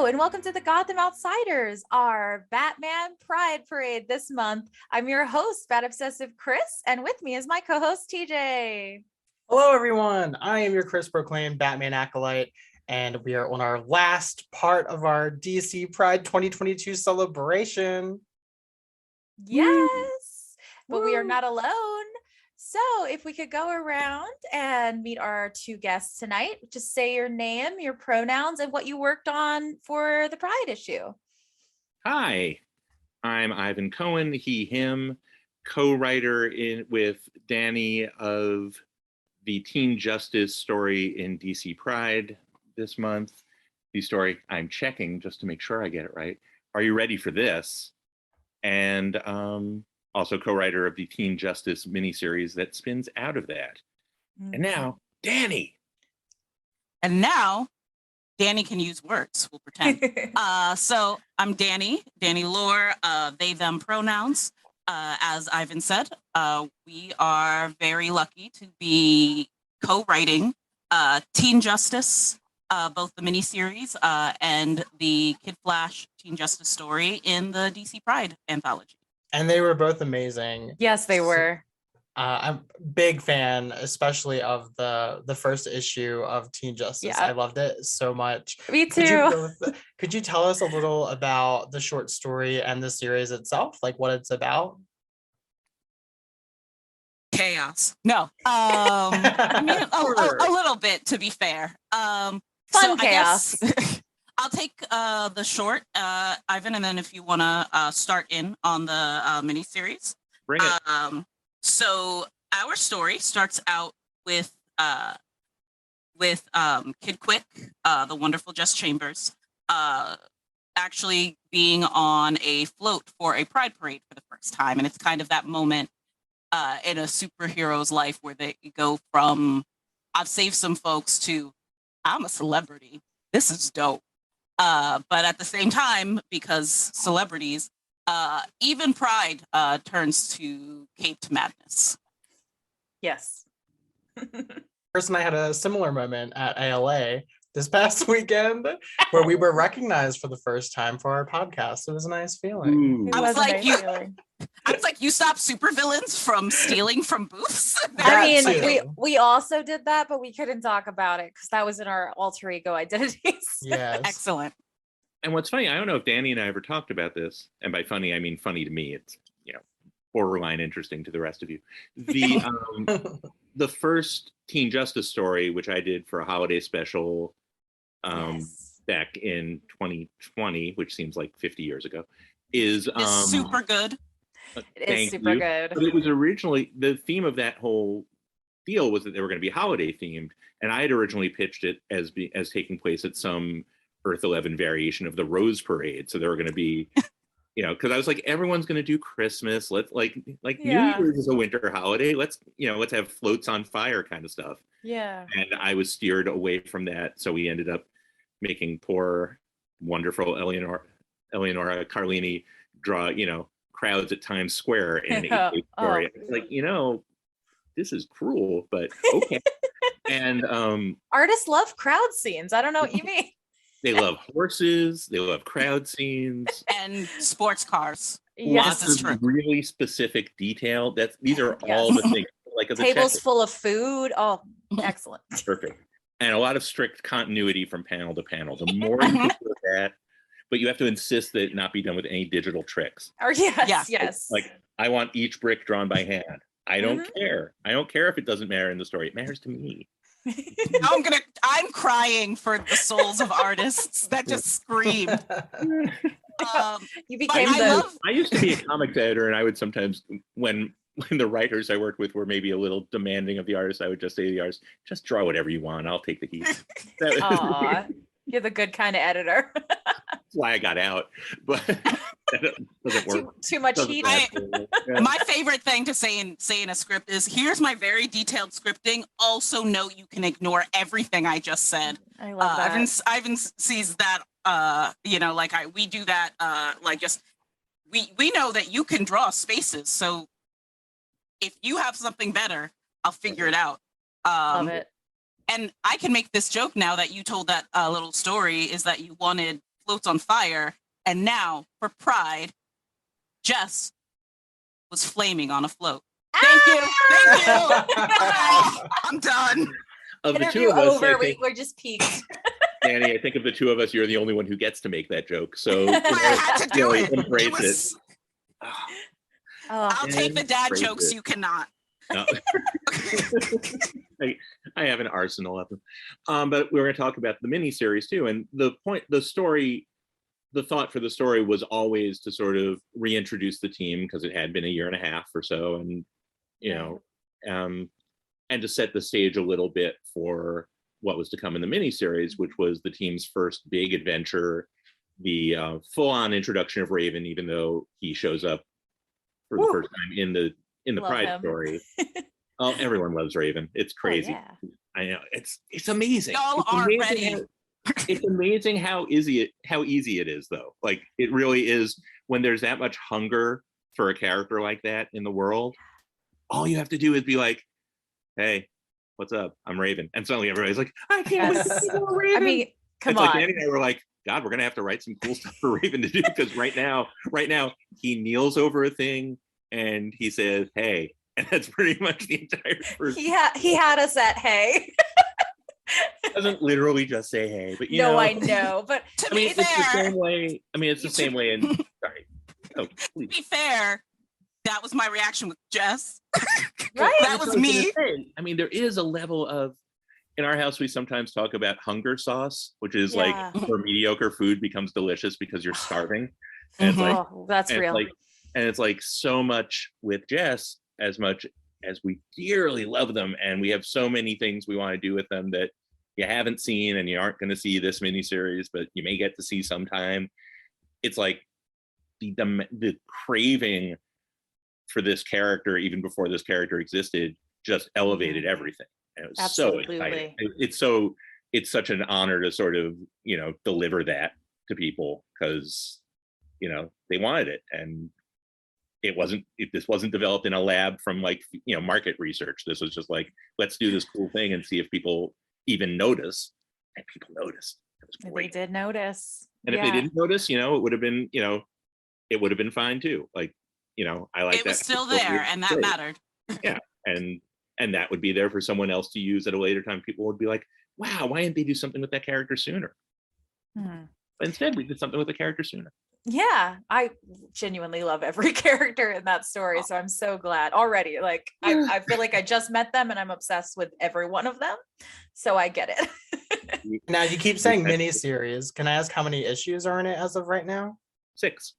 and welcome to the Gotham Outsiders, our Batman Pride Parade this month. I'm your host, Bat Obsessive Chris, and with me is my co-host, TJ. Hello, everyone. I am your Chris Proclaimed Batman Acolyte, and we are on our last part of our DC Pride 2022 celebration. Yes, but we are not alone. So if we could go around and meet our two guests tonight, just say your name, your pronouns, and what you worked on for the Pride issue. Hi, I'm Ivan Cohen, he, him, co-writer with Danny of the Teen Justice story in DC Pride this month. The story I'm checking just to make sure I get it right. Are you ready for this? And also co-writer of the Teen Justice miniseries that spins out of that. And now, Danny. And now, Danny can use words, we'll pretend. So I'm Danny Lore, they, them pronouns. As Ivan said, we are very lucky to be co-writing Teen Justice, both the miniseries and the Kid Flash Teen Justice story in the DC Pride anthology. And they were both amazing. Yes, they were. I'm a big fan, especially of the first issue of Teen Justice. Yeah. I loved it so much. Me too. Could you tell us a little about the short story and the series itself, like what it's about? Chaos. No. I mean, a little bit, to be fair. Fun chaos. I'll take the short, Ivan, and then if you want to start in on the miniseries. Bring it. So our story starts out with Kid Quick, the wonderful Jess Chambers, actually being on a float for a Pride Parade for the first time. And it's kind of that moment in a superhero's life where they go from, I've saved some folks, to I'm a celebrity. This is dope. But at the same time, because celebrities, even Pride turns to caped madness. Yes. Chris and I had a similar moment at ALA this past weekend where we were recognized for the first time for our podcast. It was a nice feeling. I was like, you stop supervillains from stealing from booths? I mean, we also did that, but we couldn't talk about it because that was in our alter ego identities. Yes. Excellent. And what's funny, I don't know if Danny and I ever talked about this, and by funny, I mean funny to me. It's, borderline interesting to the rest of you. The first Teen Justice story, which I did for a holiday special back in 2020, which seems like 50 years ago, is super good. It is super good. But it was originally, the theme of that whole deal was that they were going to be holiday themed, and I had originally pitched it as taking place at some Earth 11 variation of the Rose Parade. So there were going to be, because I was like, everyone's going to do Christmas. Let's New Year's is a winter holiday. Let's have floats on fire kind of stuff. Yeah. And I was steered away from that. So we ended up making poor, wonderful Eleonora Carlini draw, crowds at Times Square in a story. I was like, this is cruel, but okay. And artists love crowd scenes. I don't know what you mean. They love horses. They love crowd scenes and sports cars. Yes, lots of really specific detail. These are all the things. Like tables full of food. Oh, excellent. Perfect. And a lot of strict continuity from panel to panel. The more you can do that, but you have to insist that it not be done with any digital tricks. Or yes. Like I want each brick drawn by hand. I don't care. I don't care if it doesn't matter in the story. It matters to me. I'm crying for the souls of artists that just scream. You became I used to be a comics editor, and I would sometimes, when the writers I worked with were maybe a little demanding of the artist, I would just say to the artist, just draw whatever you want. I'll take the heat. Aww, you're the good kind of editor. That's why I got out. But that doesn't work. Too much heat. My favorite thing to say in a script is, here's my very detailed scripting. Also note you can ignore everything I just said. I love that. Ivan sees that, we do that, we know that you can draw spaces. So if you have something better, I'll figure it out. Love it. And I can make this joke now that you told that little story, is that you wanted floats on fire. And now, for Pride, Jess was flaming on a float. Thank you. Thank you. I'm done. Of the Interview two of us, over. I think, We're just peaked. Danny, I think of the two of us, you're the only one who gets to make that joke. So I had to do it. embrace It was- Oh, I'll take the dad Embrace jokes. it. You cannot. No. I have an arsenal of them. But we're going to talk about the miniseries too. And the thought for the story was always to sort of reintroduce the team because it had been a year and a half or so, and and to set the stage a little bit for what was to come in the miniseries, which was the team's first big adventure, the full-on introduction of Raven, even though he shows up for the first time in the Love Pride him. story. Oh, everyone loves Raven. It's crazy. Oh, yeah. I know. It's amazing. Y'all It's aren't amazing ready. it's amazing how easy it is, though. Like, it really is. When there's that much hunger for a character like that in the world, all you have to do is be like, "Hey, what's up? I'm Raven," and suddenly everybody's like, "I can't wait to see more Raven." I mean, come it's on. like Danny and I were like, "God, we're gonna have to write some cool stuff for Raven to do," because right now he kneels over a thing and he says, "Hey," and that's pretty much the entire first. He had us at hey. Doesn't literally just say hey, but you No, know, I know, but To I mean, be it's the fair, same way. I mean, it's the same way in. Sorry. Oh, to please. be fair, that was my reaction with Jess. right. That was That's what I me. gonna say. I mean, there is a level of. In our house, we sometimes talk about hunger sauce, which is Yeah. like where mediocre food becomes delicious because you're starving. And it's Mhm. like, Oh, that's and real. it's like so much with Jess, as much as we dearly love them, and we have so many things we want to do with them that you haven't seen and you aren't going to see this miniseries, but you may get to see sometime. It's like the craving for this character, even before this character existed, just elevated everything. And it was Absolutely. so exciting. It's such an honor to sort of, deliver that to people because, they wanted it. And this wasn't developed in a lab from market research. This was just like, let's do this cool thing and see if people even notice. And people noticed. It was They great. did notice. And if they didn't notice, it would have been, it would have been fine too. Like, I like that. It was still there, and that Great. mattered. Yeah. And that would be there for someone else to use at a later time. People would be like, wow, why didn't they do something with that character sooner? Hmm. But instead, we did something with the character sooner. Yeah, I genuinely love every character in that story, so I'm so glad already. Like, I feel like I just met them and I'm obsessed with every one of them, so I get it. Now you keep saying miniseries. Can I ask how many issues are in it as of right now? 6.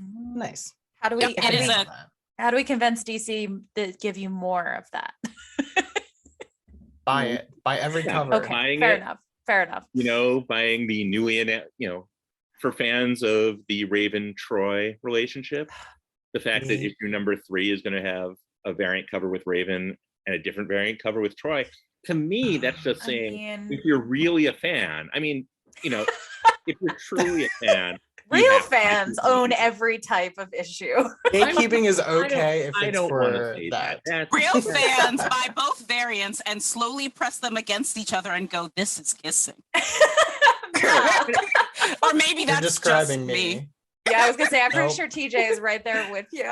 Nice. How do we? Yep, how, it do is we a- how do we convince DC to give you more of that? Buy it. Buy every Yeah. cover. Okay, Buying fair it. enough. Fair enough. Buying the newly, for fans of the Raven Troy relationship, the fact that issue number 3 is going to have a variant cover with Raven and a different variant cover with Troy. To me, that's just saying, if you're really a fan, if you're truly a fan, you Real have to buy fans two own copies. every type of issue. Gatekeeping is okay if I it's don't want to for say that. that. Real fans buy both variants and slowly press them against each other and go, "This is kissing." Or maybe You're that's describing just me. me. Yeah, I was gonna say, I'm pretty Nope. sure TJ is right there with you.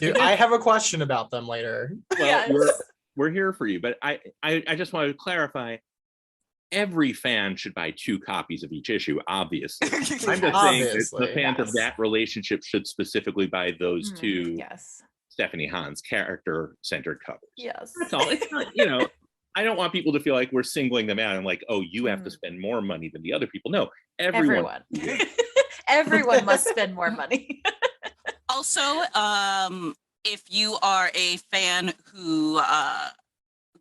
Dude, I have a question about them later. Well, Yes. we're here for you, but I just want to clarify. Every fan should buy 2 copies of each issue, obviously. I'm just saying that the Obviously, fans yes. of that relationship should specifically buy those 2 Yes. Stephanie Hahn's character-centered covers. Yes. That's all. It's not, I don't want people to feel like we're singling them out and like, oh, you have to spend more money than the other people. No, everyone. Everyone must spend more money. Also, if you are a fan who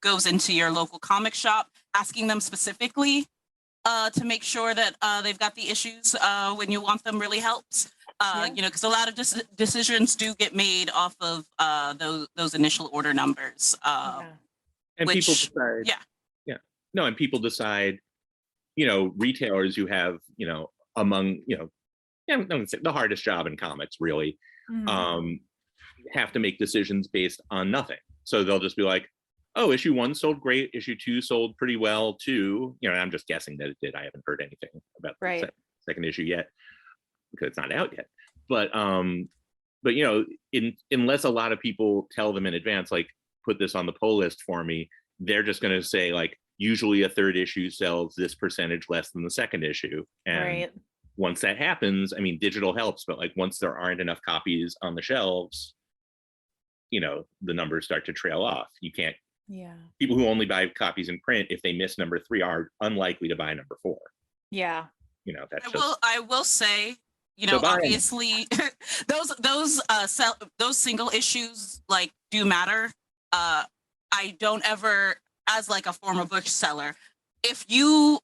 goes into your local comic shop, asking them specifically to make sure that they've got the issues when you want them really helps. Because a lot of decisions do get made off of those initial order numbers. And Which- people decide. yeah. No, and people decide, retailers who have, among, the hardest job in comics, really, have to make decisions based on nothing. So they'll just be like, oh, issue 1 sold great, issue 2 sold pretty well too. I'm just guessing that it did. I haven't heard anything about Right. that. second issue yet because it's not out yet. But you know, unless a lot of people tell them in advance, like, put this on the pull list for me, they're just going to say, like, usually a third issue sells this percentage less than the second issue. And once that happens, I mean, digital helps, but like once there aren't enough copies on the shelves, you know, the numbers start to trail off. You can't, people who only buy copies in print, if they miss number 3, are unlikely to buy number 4. Yeah. You know, that's I will say, you know, obviously those single issues like do matter. I don't ever, as like a former bookseller, if you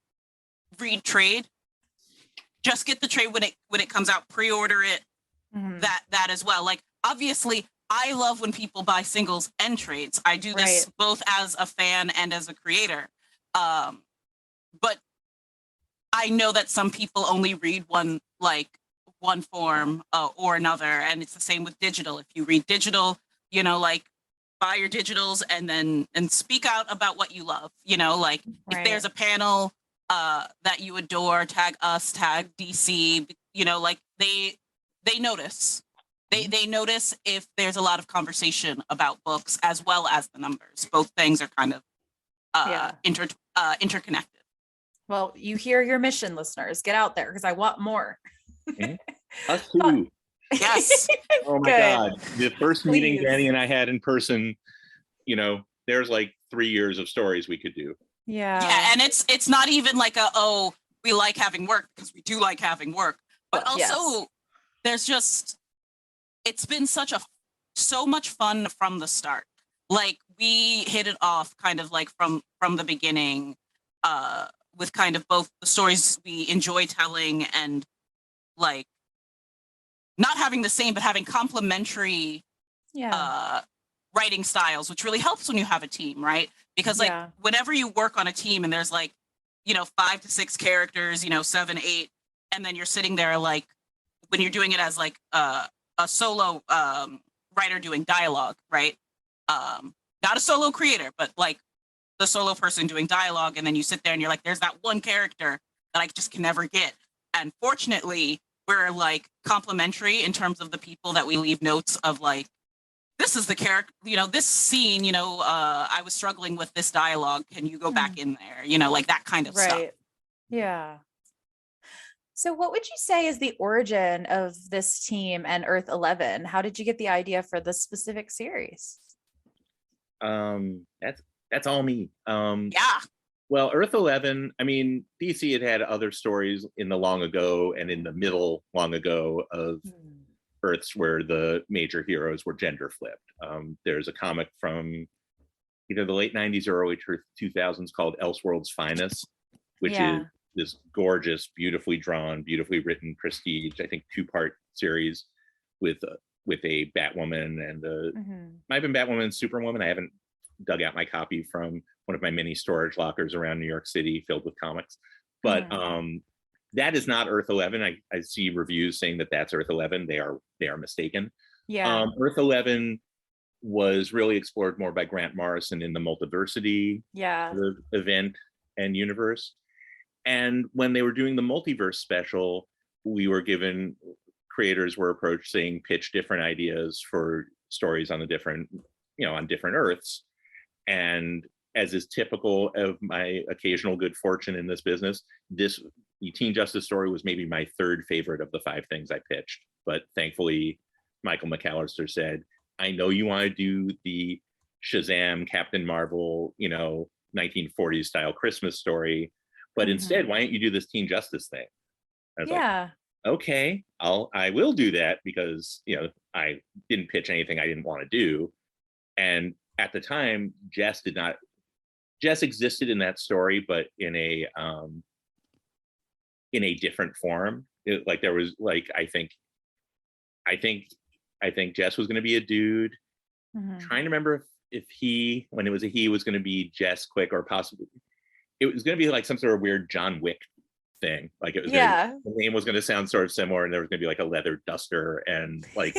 read trade, just get the trade when it comes out, pre-order it, that as well. Like, obviously, I love when people buy singles and trades. I do this both as a fan and as a creator. But I know that some people only read one form or another, and it's the same with digital. If you read digital, you know, like, buy your digitals and speak out about what you love. You know, like, if there's a panel that you adore, tag us, tag DC, you know, like, they notice. They notice if there's a lot of conversation about books as well as the numbers. Both things are kind of interconnected. Well, you hear your mission, listeners. Get out there, because I want more. Us too. Yes. Oh my God. The first meeting Danny and I had in person, you know, there's like 3 years of stories we could do. Yeah, and it's not even like we like having work, because we do like having work, but also there's just, it's been so much fun from the start. Like, we hit it off kind of like from the beginning, with kind of both the stories we enjoy telling and like not having the same, but having complementary writing styles, which really helps when you have a team, right? Because like whenever you work on a team and there's like, you know, 5 to 6 characters, you know, 7, 8, and then you're sitting there like, when you're doing it as like a solo writer doing dialogue, right? Not a solo creator, but like the solo person doing dialogue, and then you sit there and you're like, there's that one character that I just can never get. And fortunately, we're like complementary in terms of the people that we leave notes of, like, this is the character, you know, this scene, you know, I was struggling with this dialogue. Can you go back in there? You know, like that kind of stuff. Yeah. So what would you say is the origin of this team and Earth 11? How did you get the idea for this specific series? That's all me. Well, Earth 11, I mean, DC had other stories in the long ago and in the middle long ago of Earths where the major heroes were gender flipped. There's a comic from either the late 90s or early 2000s called Elseworld's Finest, which is this gorgeous, beautifully drawn, beautifully written prestige, I think 2-part series with a Batwoman and might have been Batwoman and Superwoman. I haven't dug out my copy from one of my many storage lockers around New York City filled with comics. But that is not Earth 11. I see reviews saying that that's Earth 11. They are mistaken. Earth 11 was really explored more by Grant Morrison in the Multiversity event and universe. And when they were doing the Multiverse special, creators were approached saying, pitch different ideas for stories on the different, you know, on different Earths. And as is typical of my occasional good fortune in this business, the Teen Justice story was maybe my 3rd favorite of the 5 things I pitched. But thankfully, Michael McAllister said, I know you want to do the Shazam, Captain Marvel, you know, 1940s style Christmas story, but instead, why don't you do this Teen Justice thing? I was like, okay, I will do that, because, you know, I didn't pitch anything I didn't want to do. And at the time, Jess existed in that story, but in a different form. Like there was like, I think Jess was going to be a dude. Trying to remember if he, when it was a he, was going to be Jess Quick, or possibly it was going to be like some sort of weird John Wick thing. Like it was the name was going to sound sort of similar, and there was going to be like a leather duster and like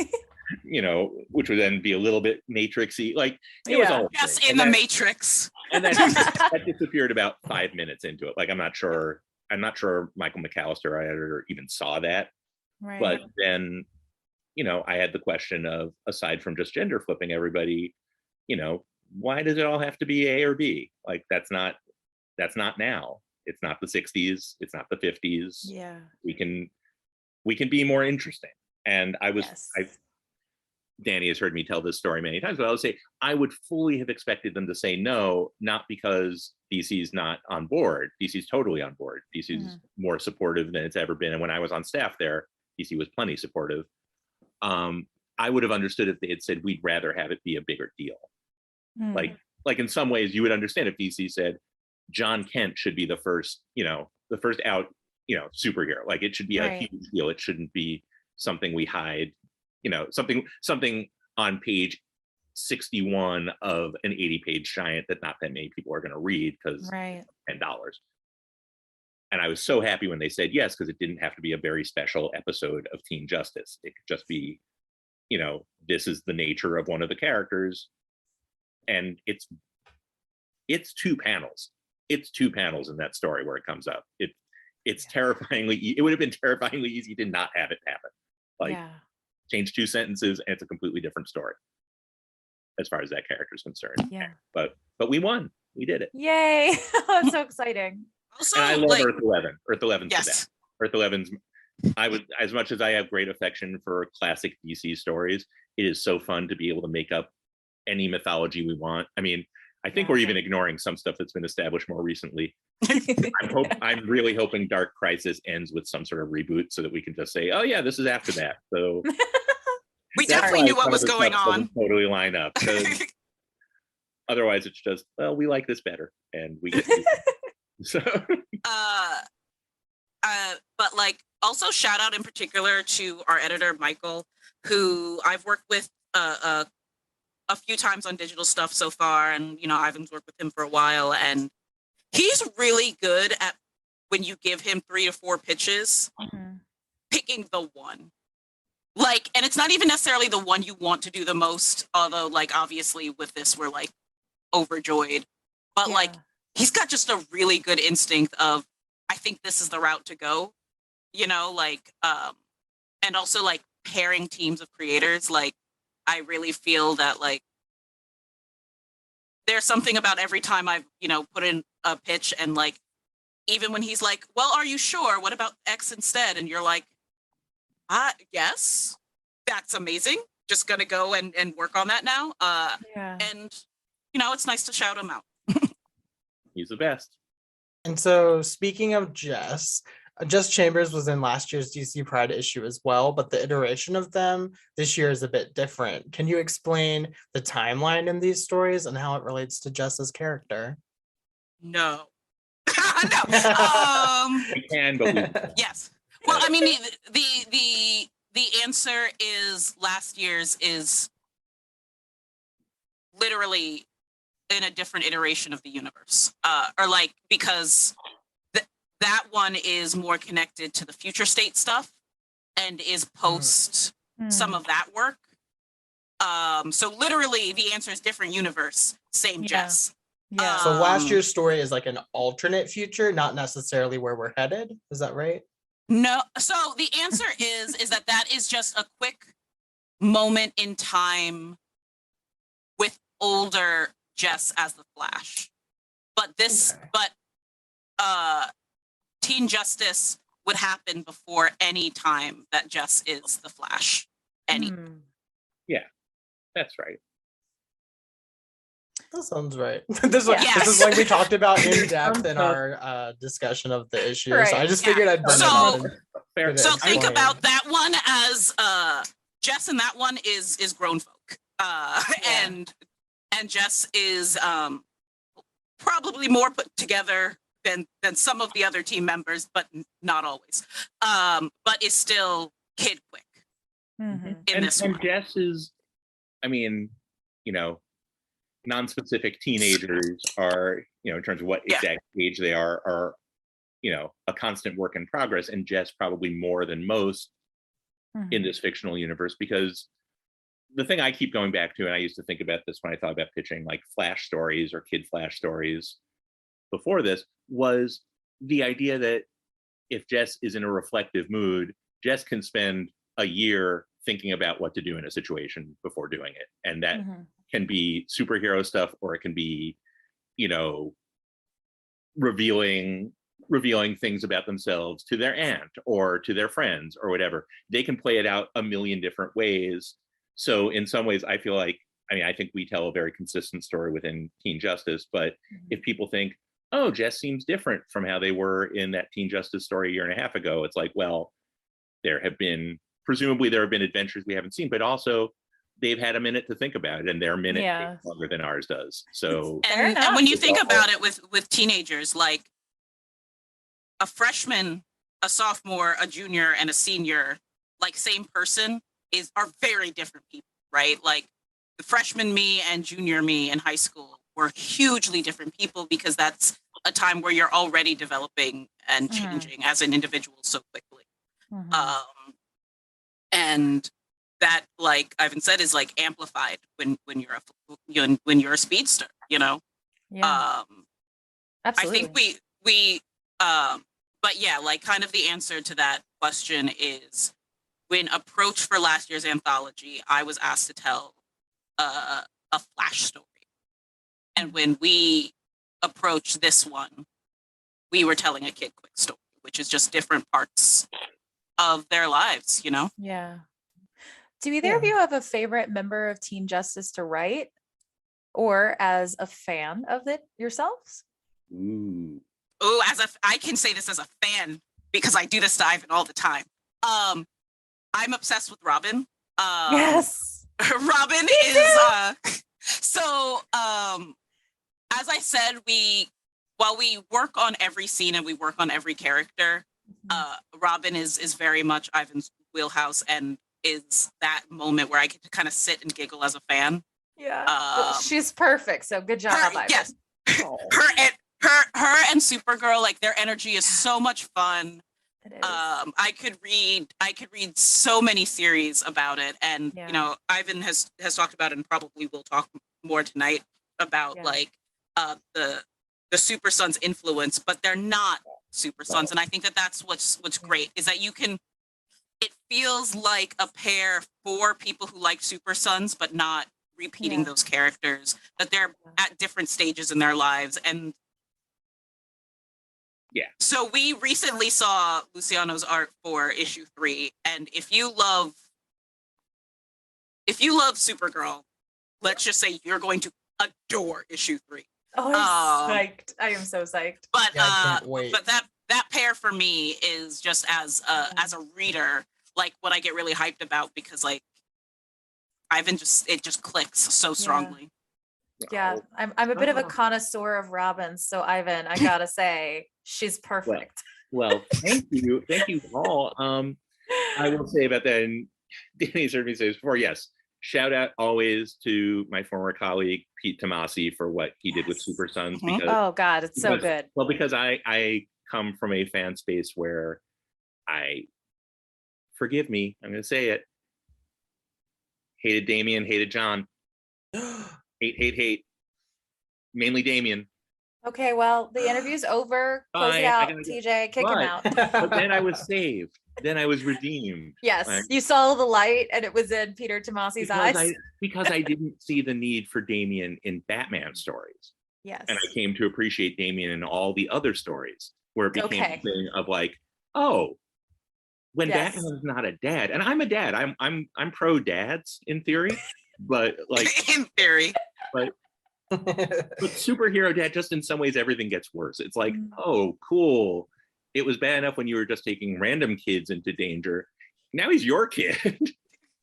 you know, which would then be a little bit Matrixy. Like it was all in the Matrix. And that disappeared about 5 minutes into it. Like I'm not sure I'm not sure Michael McAllister, our editor, even saw that. Right. But then, I had the question of, aside from just gender flipping everybody, why does it all have to be A or B? Like, that's not now. It's not the 60s. It's not the 50s. Yeah. We can be more interesting. And Yes. Danny has heard me tell this story many times, but I would say I would fully have expected them to say no, not because DC's not on board. DC's totally on board. DC's more supportive than it's ever been. And when I was on staff there, DC was plenty supportive. I would have understood if they had said, we'd rather have it be a bigger deal. Like in some ways you would understand if DC said John Kent should be the first out, superhero. Like, it should be a huge deal. It shouldn't be something we hide, something on page 61 of an 80-page giant that not that many people are going to read because $10. And I was so happy when they said yes, because it didn't have to be a very special episode of Teen Justice. It could just be, this is the nature of one of the characters. And it's 2 panels. It's 2 panels in that story where it comes up. It's terrifyingly, it would have been terrifyingly easy to not have it happen. Like, change 2 sentences and it's a completely different story as far as that character is concerned. Yeah. But we won. We did it. Yay. That's so exciting. Also, And I love Earth 11. Earth 11's yes. the best. Earth 11's, as much as I have great affection for classic DC stories, it is so fun to be able to make up any mythology we want. I mean, I think we're even ignoring some stuff that's been established more recently. I'm really hoping Dark Crisis ends with some sort of reboot so that we can just say, oh yeah, this is after that. So we definitely knew what was going on. Totally line up. Otherwise it's just, well, we like this better and we get so but like, also shout out in particular to our editor Michael, who I've worked with a few times on digital stuff so far, and Ivan's worked with him for a while, and he's really good at, when you give him 3 to 4 pitches, picking the one. Like, and it's not even necessarily the one you want to do the most, although, like, obviously with this we're like overjoyed, but like, he's got just a really good instinct of, I think this is the route to go, and also like pairing teams of creators. Like, I really feel that like there's something about every time I've, put in a pitch and like, even when he's like, well, are you sure? What about X instead? And you're like, yes, that's amazing. Just going to go and work on that now. And, it's nice to shout him out. He's the best. And so speaking of Jess Chambers was in last year's DC Pride issue as well, but the iteration of them this year is a bit different. Can you explain the timeline in these stories and how it relates to Jess's character? No. No. We can, but we yes. Well, I mean, the answer is last year's is literally in a different iteration of the universe, or like, because that one is more connected to the future state stuff and is post some of that work. So literally the answer is different universe, same Jess. Yeah. So last year's story is like an alternate future, not necessarily where we're headed. Is that right? No. So the answer is that is just a quick moment in time with older Jess as the Flash. But Teen Justice would happen before any time that Jess is the Flash. Yeah, that's right. That sounds right. This is like we talked about in depth in our discussion of the issue. Right. So I just figured I'd bring it on. So think about that one as Jess, and that one is grown folk, and Jess is probably more put together than some of the other team members, but not always. But is still kid quick in this one. And Jess is, I mean, non-specific teenagers are, in terms of what exact age they are, a constant work in progress, and Jess probably more than most in this fictional universe, because the thing I keep going back to, and I used to think about this when I thought about pitching like Flash stories or kid Flash stories before this, was the idea that if Jess is in a reflective mood, Jess can spend a year thinking about what to do in a situation before doing it. And that can be superhero stuff, or it can be, you know, revealing things about themselves to their aunt or to their friends or whatever. They can play it out a million different ways. So in some ways, I feel like, I mean, I think we tell a very consistent story within Teen Justice, but if people think, oh, Jess seems different from how they were in that Teen Justice story a year and a half ago, it's like, well, presumably there have been adventures we haven't seen, but also they've had a minute to think about it, and their minute takes longer than ours does. So and when you think about it with teenagers, like a freshman, a sophomore, a junior, and a senior, like same person are very different people, right? Like the freshman me and junior me in high school were hugely different people, because that's a time where you're already developing and changing as an individual so quickly. And that, like Ivan said, is like amplified when you're a speedster, you know? Absolutely. I think we but yeah, like kind of the answer to that question is, when approached for last year's anthology, I was asked to tell a Flash story. And when we approached this one, we were telling a Kid Quick story, which is just different parts of their lives, you know? Yeah. Do either of you have a favorite member of Teen Justice to write, or as a fan of it yourselves? I can say this as a fan, because I do this to Ivan all the time. I'm obsessed with Robin. Yes. Robin is so as I said, while we work on every scene and we work on every character, Robin is very much Ivan's wheelhouse, and is that moment where I get to kind of sit and giggle as a fan. Yeah. She's perfect. So good job, Ivan. Yes. Her and Supergirl, like their energy is so much fun. It is. I could read so many series about it, and you know, Ivan has talked about it, and probably will talk more tonight about like the Super Sons influence, but they're not Super Sons, and I think that's what's great, is that it feels like a pair for people who like Super Sons, but not repeating those characters, that they're at different stages in their lives. And so we recently saw Luciano's art for issue 3, and if you love Supergirl, let's just say you're going to adore issue 3. Oh, I'm psyched. I am so psyched. But I can't wait. But that pair for me is just as a reader, like what I get really hyped about, because like Ivan it just clicks so strongly. Yeah, I'm a bit of a connoisseur of Robins, so Ivan, I gotta say, she's perfect. Well, thank you all. I will say about that, and Danny's heard me say this before. Yes, shout out always to my former colleague Pete Tomasi for what he did with Super Sons. Oh God, it's so good. Well, because I come from a fan space where forgive me, I'm going to say it, hated Damian, hated John. hate. Mainly Damian. Okay, well, the interview's over. Close it out, TJ. Kick him out. But then I was saved. Then I was redeemed. Yes, you saw the light, and it was in Peter Tomasi's eyes. Because I didn't see the need for Damian in Batman stories. Yes. And I came to appreciate Damian in all the other stories, where it became a thing of like, oh, when Batman's not a dad, and I'm a dad. I'm pro dads in theory, but like in theory. But superhero dad, just in some ways everything gets worse. It's like, oh, cool. It was bad enough when you were just taking random kids into danger. Now he's your kid.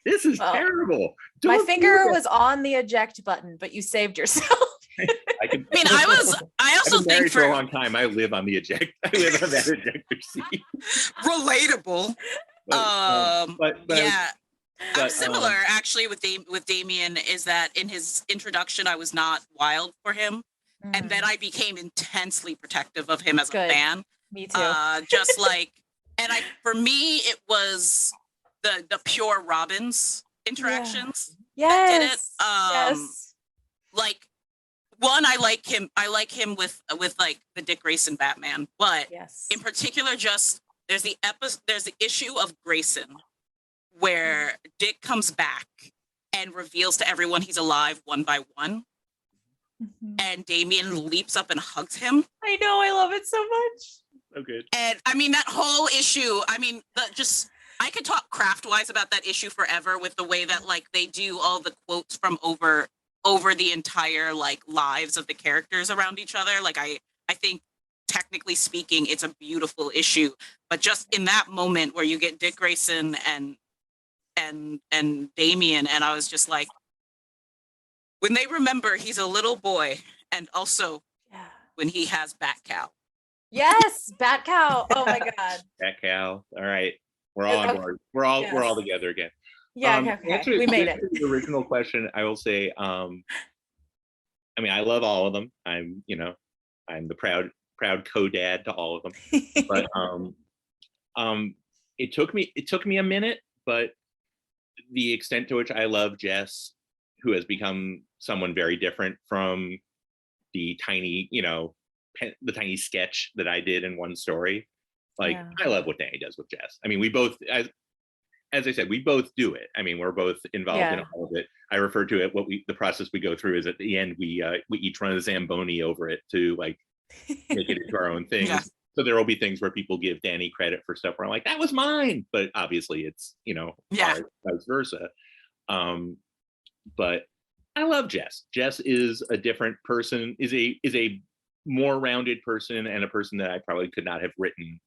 This is terrible. My finger was on the eject button, but you saved yourself. I also think for a long time I live on that ejector seat. Relatable. But I'm similar actually with Damian, is that in his introduction I was not wild for him, and then I became intensely protective of him as a fan. Me too. Just like, and for me it was the pure Robins interactions that did it. Yes. Like, one, I like him with like the Dick Grayson Batman, but in particular just there's the issue of Grayson where Dick comes back and reveals to everyone he's alive one by one. And Damian leaps up and hugs him. I know, I love it so much. So good. And I mean, that whole issue, I mean, I could talk craft-wise about that issue forever with the way that, like, they do all the quotes from over the entire, like, lives of the characters around each other. Like, I think, technically speaking, it's a beautiful issue. But just in that moment where you get Dick Grayson and Damian, and I was just like, when they remember he's a little boy, and also when he has Bat Cow. Yes, Bat Cow. Oh my God. Bat Cow. All right. We're all on board. We're all together again. Yeah, okay. We made it. The original question, I will say, I mean, I love all of them. I'm the proud co-dad to all of them. But it took me a minute, but the extent to which I love Jess, who has become someone very different from the tiny, the tiny sketch that I did in one story. Like, I love what Danny does with Jess. I mean, we both, as I said, we both do it. I mean, we're both involved in all of it. I refer to it, the process we go through is at the end, we each run a Zamboni over it to like make it into our own things. Yeah. So there will be things where people give Danny credit for stuff where I'm like, that was mine. But obviously it's, vice versa. But I love Jess. Jess is a different person, is a more rounded person, and a person that I probably could not have written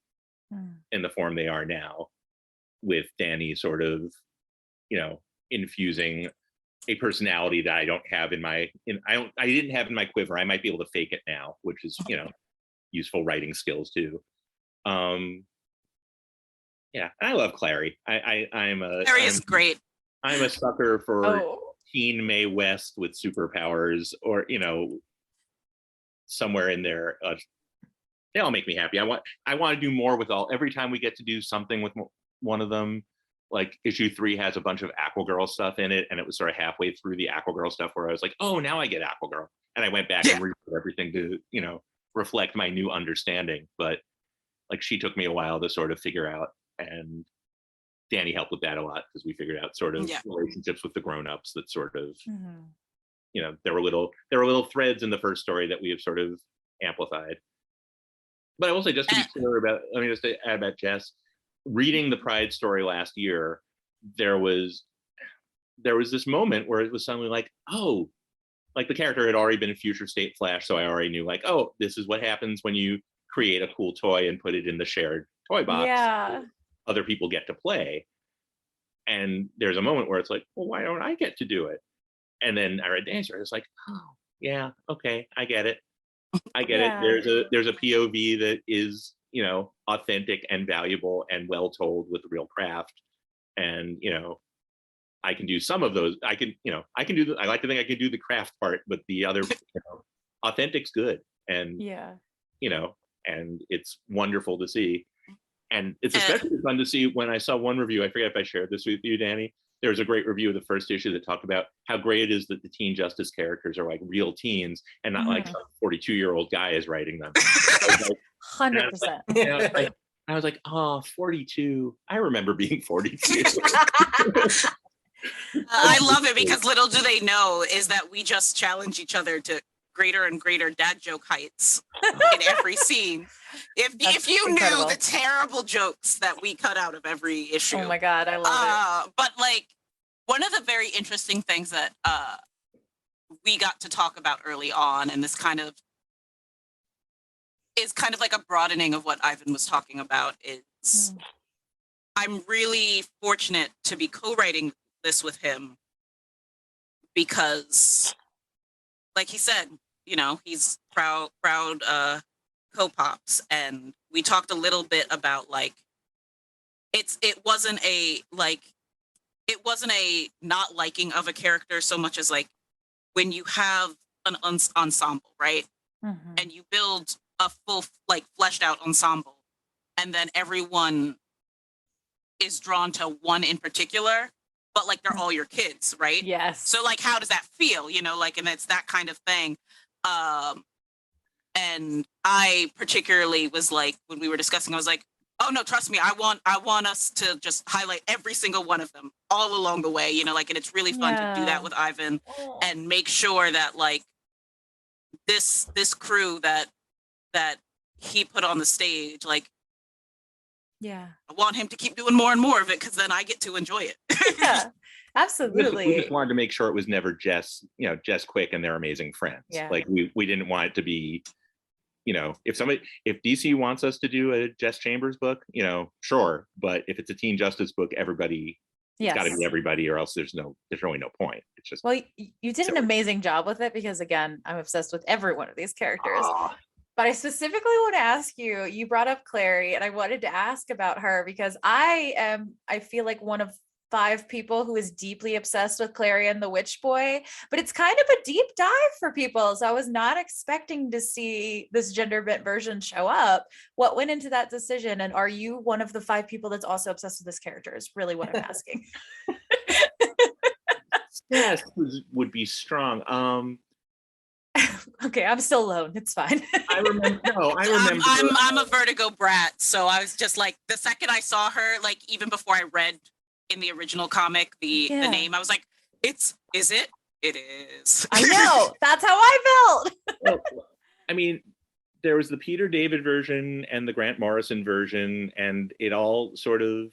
in the form they are now, with Danny sort of, infusing a personality that I don't have I didn't have in my quiver. I might be able to fake it now, which is, useful writing skills too. And I love Clary. Clary is great. I'm a sucker for teen Mae West with superpowers, or somewhere in there. They all make me happy. I want to do more with every time we get to do something with one of them. Like issue 3 has a bunch of Aquagirl stuff in it, and it was sort of halfway through the Aquagirl stuff where I was like, oh, now I get Aquagirl, and I went back and rewrote everything to reflect my new understanding. But like, she took me a while to sort of figure out, and Danny helped with that a lot, because we figured out sort of relationships with the grown-ups that sort of there were little threads in the first story that we have sort of amplified. But I will say, just to be clear just to add about Jess, reading the Pride story last year, there was this moment where it was suddenly like, oh, like the character had already been in Future State Flash, so I already knew, like, oh, this is what happens when you create a cool toy and put it in the shared toy box. Yeah. Other people get to play. And there's a moment where it's like, well, why don't I get to do it? And then I read the answer. It's like, oh, yeah, okay, I get it. I get it. There's a POV that is, authentic and valuable and well told with real craft. And, I can do some of those. I like to think I can do the craft part, but the other, authentic's good. And, and it's wonderful to see. And it's especially fun to see when I saw one review. I forget if I shared this with you, Danny. There was a great review of the first issue that talked about how great it is that the Teen Justice characters are like real teens and not like some 42-year-old guy is writing them. 100%. I was like, oh, 42. I remember being 42. I love it, because little do they know is that we just challenge each other to greater and greater dad joke heights in every scene. If you incredible. knew the terrible jokes that we cut out of every issue. Oh my God, I love it. But like, one of the very interesting things that we got to talk about early on, and this kind of is kind of like a broadening of what Ivan was talking about, is I'm really fortunate to be co-writing this with him, because like he said, he's proud co-pops, and we talked a little bit about like it wasn't a not liking of a character so much as like when you have an ensemble, right? And you build a full like fleshed out ensemble, and then everyone is drawn to one in particular, but like they're all your kids, right? Yes. So like, how does that feel? And it's that kind of thing. And I particularly was like, when we were discussing, I was like, Oh no, trust me. I want us to just highlight every single one of them all along the way. Like, and it's really fun to do that with Ivan Oh. and make sure that like this crew that he put on the stage, like, Yeah. I want him to keep doing more and more of it because then I get to enjoy it. Yeah. We Absolutely. just wanted to make sure it was never Jess Quick and their amazing friends. Yeah. Like we didn't want it to be, if DC wants us to do a Jess Chambers book, sure. But if it's a Teen Justice book, everybody, it's got to be everybody, or else there's really no point. It's just, Well, you did an silly. amazing job with it because, again, I'm obsessed with every one of these characters. Ah. But I specifically want to ask you, you brought up Clary, and I wanted to ask about her because I feel like one of 5 people who is deeply obsessed with Clary and the Witch Boy, but it's kind of a deep dive for people. So I was not expecting to see this gender bent version show up. What went into that decision? And are you one of the 5 people that's also obsessed with this character is really what I'm asking. Yes, would be strong. Okay, I'm still alone. It's fine. I remember. I'm a Vertigo brat, so I was just like, the second I saw her, like even before I read in the original comic the name, I was like, is it? It is. I know. That's how I felt. Well, I mean, there was the Peter David version and the Grant Morrison version, and it all sort of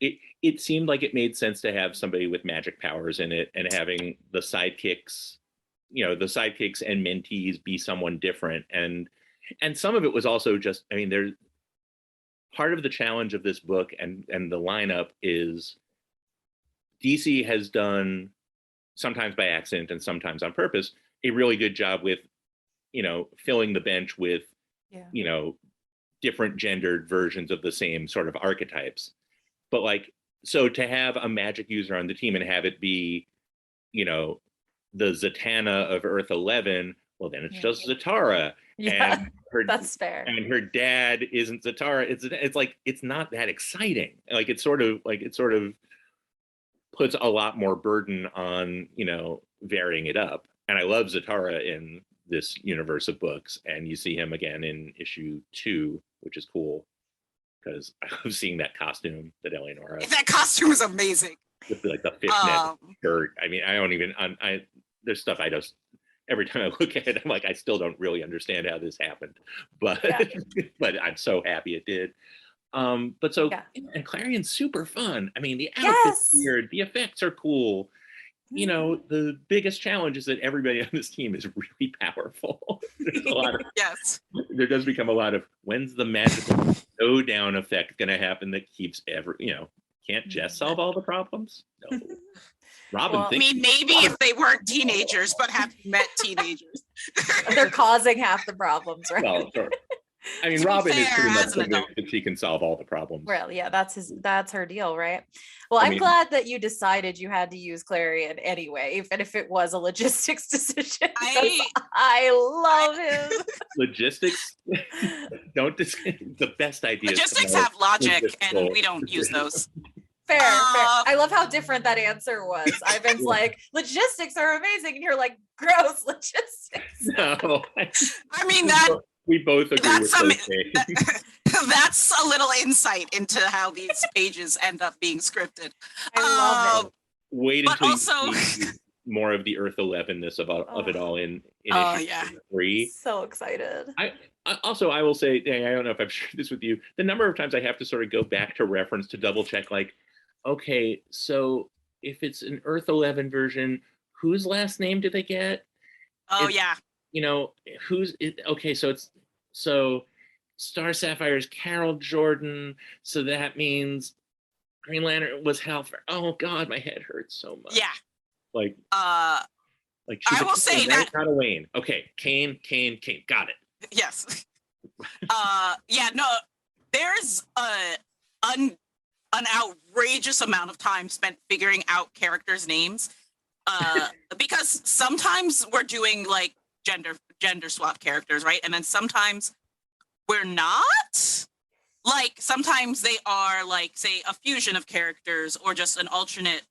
it seemed like it made sense to have somebody with magic powers in it, and having the sidekicks and mentees be someone different. And some of it was also just, I mean, there's part of the challenge of this book and the lineup is DC has done, sometimes by accident and sometimes on purpose, a really good job with, filling the bench with, different gendered versions of the same sort of archetypes. But like, so to have a magic user on the team and have it be, the Zatanna of Earth 11, well, then it's just Zatara. Yeah, and that's fair. And her dad isn't Zatara. It's like, it's not that exciting. Like, it sort of puts a lot more burden on, varying it up. And I love Zatara in this universe of books. And you see him again in issue 2, which is cool, because I love seeing that costume that Eleonora. That costume is amazing. With like the fishnet shirt. I mean, there's stuff I just, every time I look at it, I'm like, I still don't really understand how this happened, but but I'm so happy it did. And Clarion's super fun. I mean, the outfit's weird, the effects are cool. The biggest challenge is that everybody on this team is really powerful. There's a lot of, there does become a lot of, when's the magical showdown effect going to happen that keeps can't Jess solve all the problems? No. Robin, I mean, maybe if they weren't teenagers, but have met teenagers. They're causing half the problems, right? Well, sure. I mean, Robin is pretty much convinced that she can solve all the problems. Well, yeah, that's her deal, right? Well, I'm glad that you decided you had to use Clarion anyway, even if it was a logistics decision. I love him. Logistics the best idea. Logistics have logic, and we don't use those. Fair. I love how different that answer was. Ivan's like, logistics are amazing, and you're like, gross logistics. No, I mean that. We both agree with that's a little insight into how these pages end up being scripted. I love it. Wait until you see more of the Earth 11-ness of it all in issue 3. So excited. I will say, I don't know if I've shared this with you, the number of times I have to sort of go back to reference to double check, like, okay, so if it's an Earth 11 version, whose last name do they get? Who's it? Okay, so Star Sapphire's Carol Jordan, so that means Green Lantern was Hellfire. Oh God, my head hurts so much. Yeah. Like I will say that not a Wayne. Okay, Kane, got it. Yes. There's an outrageous amount of time spent figuring out characters' names. Because sometimes we're doing like gender swap characters, right? And then sometimes we're not. Like sometimes they are like, say, a fusion of characters or just an alternate,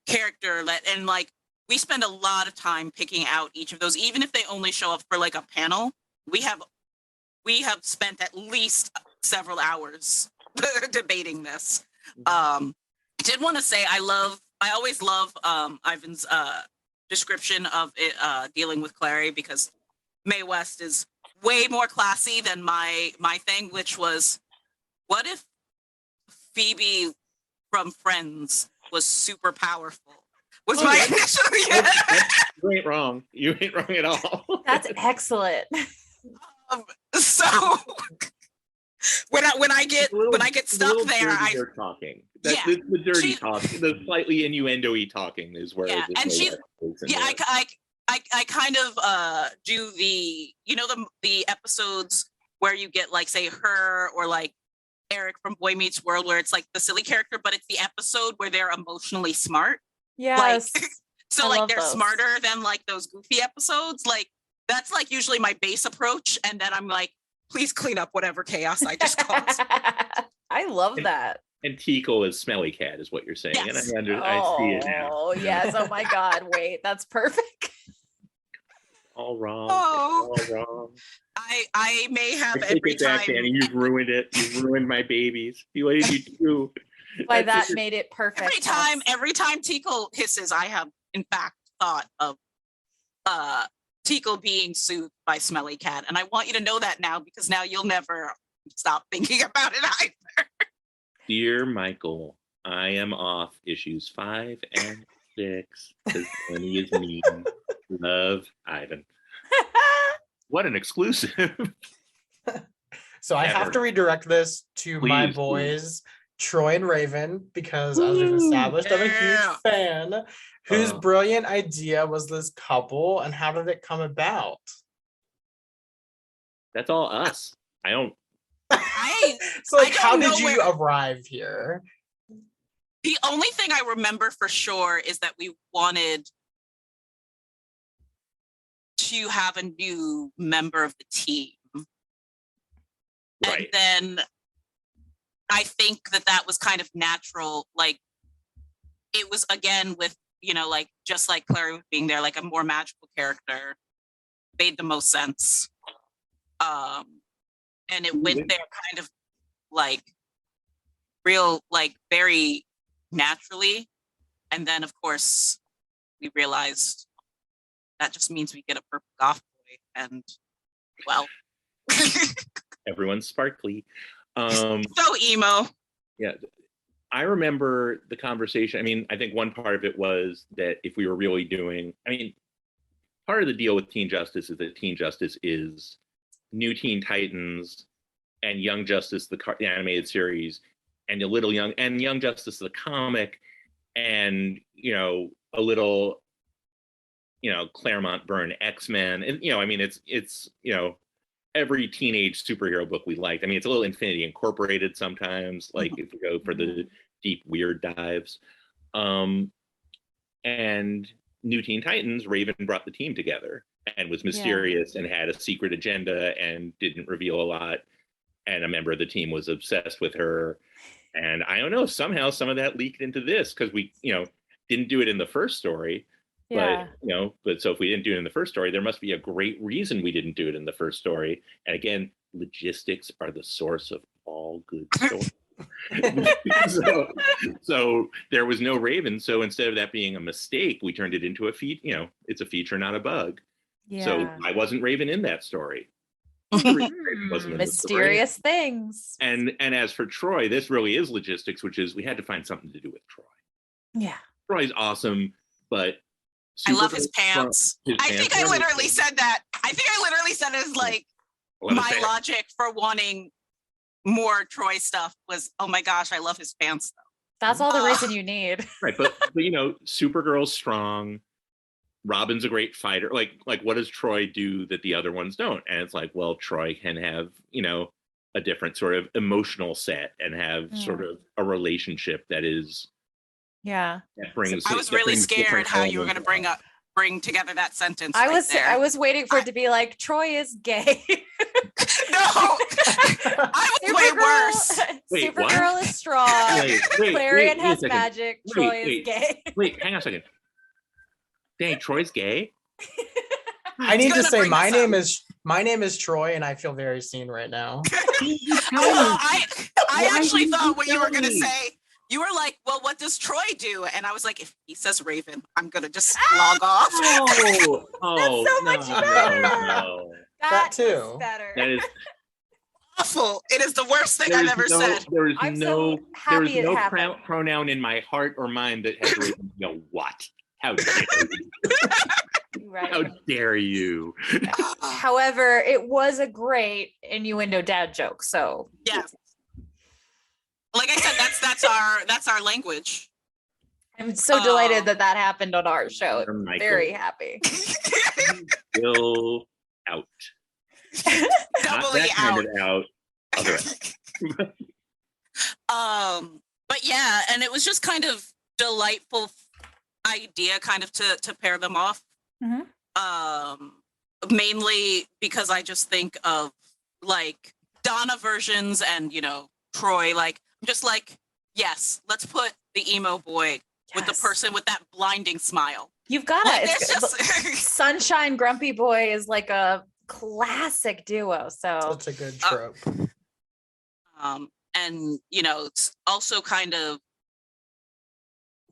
character and like we spend a lot of time picking out each of those, even if they only show up for like a panel. We have spent at least several hours debating this. I did want to say I always love Ivan's description of it dealing with Clary, because Mae West is way more classy than my thing, which was, what if Phoebe from Friends was super powerful? Was my initial You ain't wrong. You ain't wrong at all. That's excellent. So when I get stuck there, talking. Yeah, The dirty talk, the slightly innuendo-y talking is where. Yeah, and she's I kind of do the the episodes where you get like, say, her or like Eric from Boy Meets World, where it's like the silly character, but it's the episode where they're emotionally smart. Yes. Like, so like they're smarter than like those goofy episodes. Like that's like usually my base approach, and then I'm like, please clean up whatever chaos I just caused. I love that. And Tico is Smelly Cat, is what you're saying. Yes. And I see it now. Oh yes. Oh my God. Wait, that's perfect. All wrong. Oh. All wrong. I may have I take every it back, time. Danny. You've ruined it. You've ruined my babies. What did you do? By that made it perfect. Every time Tico hisses, I have in fact thought of Tico being soothed by Smelly Cat, and I want you to know that now, because now you'll never stop thinking about it either. Dear Michael, I am off issues 5 and 6 because Lenny is mean. Love, Ivan. What an exclusive. So I have to redirect this to my Please, boys, Troy and Raven, because as we've established, I'm a huge fan. Whose brilliant idea was this couple, and how did it come about? That's all us. I don't. So like, I how don't did know you arrive here? The only thing I remember for sure is that we wanted to have a new member of the team. Right. And then I think that was kind of natural. Like, it was, again, with, like, just like Clary being there, like a more magical character made the most sense. And it went there kind of like real, like very naturally. And then, of course, we realized that just means we get a purple goth boy, and well, Everyone's sparkly. So emo. Yeah. I remember the conversation. I mean, I think one part of it was that if we were really doing, part of the deal with Teen Justice is that Teen Justice is New Teen Titans and Young Justice, the animated series, and Young Justice, the comic, and, a little, Claremont Byrne X-Men. And, it's every teenage superhero book we liked. It's a little Infinity Incorporated sometimes, like if we go for the deep, weird dives. And New Teen Titans, Raven brought the team together and was mysterious and had a secret agenda and didn't reveal a lot. And a member of the team was obsessed with her. And I don't know, somehow some of that leaked into this, because we, didn't do it in the first story. Yeah. But so if we didn't do it in the first story, there must be a great reason we didn't do it in the first story. And again, logistics are the source of all good stories. so there was no Raven. So instead of that being a mistake, we turned it into a feature. It's a feature, not a bug. Yeah. So I wasn't Raven in that story. Mysterious things. And as for Troy, this really is logistics, which is we had to find something to do with Troy. Yeah. Troy's awesome, but I love his pants. I think I literally said that. I think I literally said it as like my logic for wanting more Troy stuff was, oh my gosh, I love his pants though. That's all the reason you need. Right, but Supergirl's strong. Robin's a great fighter. Like what does Troy do that the other ones don't? And it's like, well, Troy can have, a different sort of emotional set and have sort of a relationship that is. Yeah. That brings. I was really scared how you were going to bring together that sentence. I was waiting for it to be like, Troy is gay. No, I was way worse. Supergirl is strong. Clarion has magic. Troy is gay. Wait, hang on a second. Dang, Troy's gay? I need to say my name is My name is Troy, and I feel very seen right now. I actually thought what you were going to say. You were like, well, what does Troy do? And I was like, if he says Raven, I'm going to just log off. Oh, so much better. No. That too. is better. That is Awful. It is the worst thing I've ever said. There is I'm no, so happy it there is no happened. pronoun in my heart or mind that has Raven go, what? How dare you? Right. How dare you? However, it was a great innuendo dad joke. So Yeah. Like I said, that's our language. I'm so delighted that happened on our show. Michael. Very happy. Still out. Not Doubly that kind out. of out. Other. But yeah, and it was just kind of delightful idea kind of to pair them off. Mhm. Mainly because I just think of like Donna versions and, you know, Troy, like I'm just like, yes, let's put the emo boy with the Yes. person with that blinding smile. You've got Like, it. there's Sunshine Grumpy Boy is like a classic duo. So Such a good trope. and you know, it's also kind of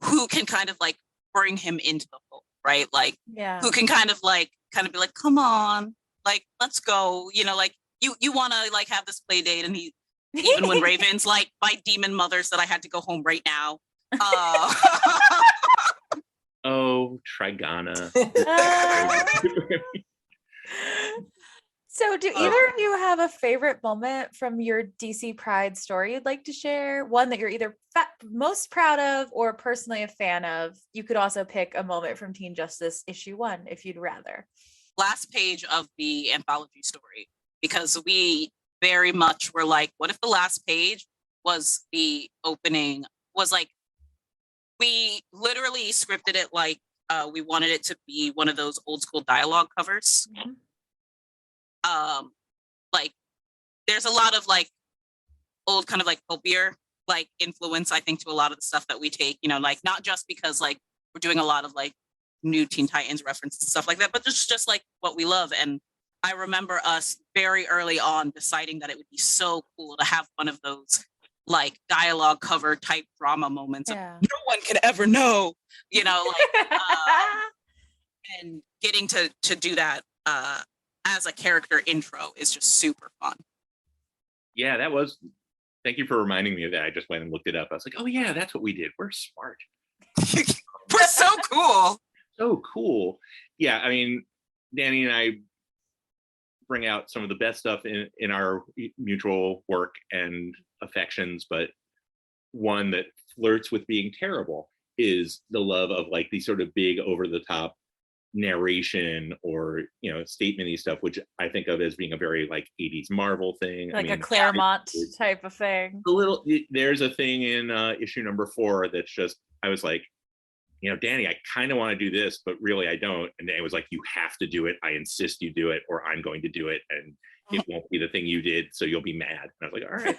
who can kind of like bring him into the fold, right? Like yeah. who can kind of be like, come on, like let's go, you know, like you want to like have this play date, and he even when Raven's like my demon mother said I had to go home right now. Oh, Trigana. So do either of you have a favorite moment from your DC Pride story you'd like to share? One that you're either most proud of or personally a fan of? You could also pick a moment from Teen Justice issue 1 if you'd rather. Last page of the anthology story, because we very much were like, what if the last page was the opening, was like, we literally scripted it like we wanted it to be one of those old school dialogue covers. Mhm. Like there's a lot of like old kind of like pulpier like influence, I think, to a lot of the stuff that we take, you know, like not just because like we're doing a lot of like new Teen Titans references and stuff like that, but just like what we love. And I remember us very early on deciding that it would be so cool to have one of those like dialogue cover type drama moments. Yeah. No one can ever know, you know, like and getting to do that as a character intro is just super fun. Yeah, that was. Thank you for reminding me of that. I just went and looked it up. I was like, oh yeah, that's what we did. We're smart. We're so cool. So cool. Yeah, I mean, Danny and I bring out some of the best stuff in our mutual work and affections, but one that flirts with being terrible is the love of like these sort of big over the top narration or, you know, statement-y stuff, which I think of as being a very like 80s Marvel thing. Like I mean, a Claremont type of thing. a little, there's a thing in issue number 4 that's just, I was like, you know, Danny, I kind of want to do this, but really I don't. And Danny was like, you have to do it. I insist you do it, or I'm going to do it. And it won't be the thing you did, so you'll be mad. And I was like, all right.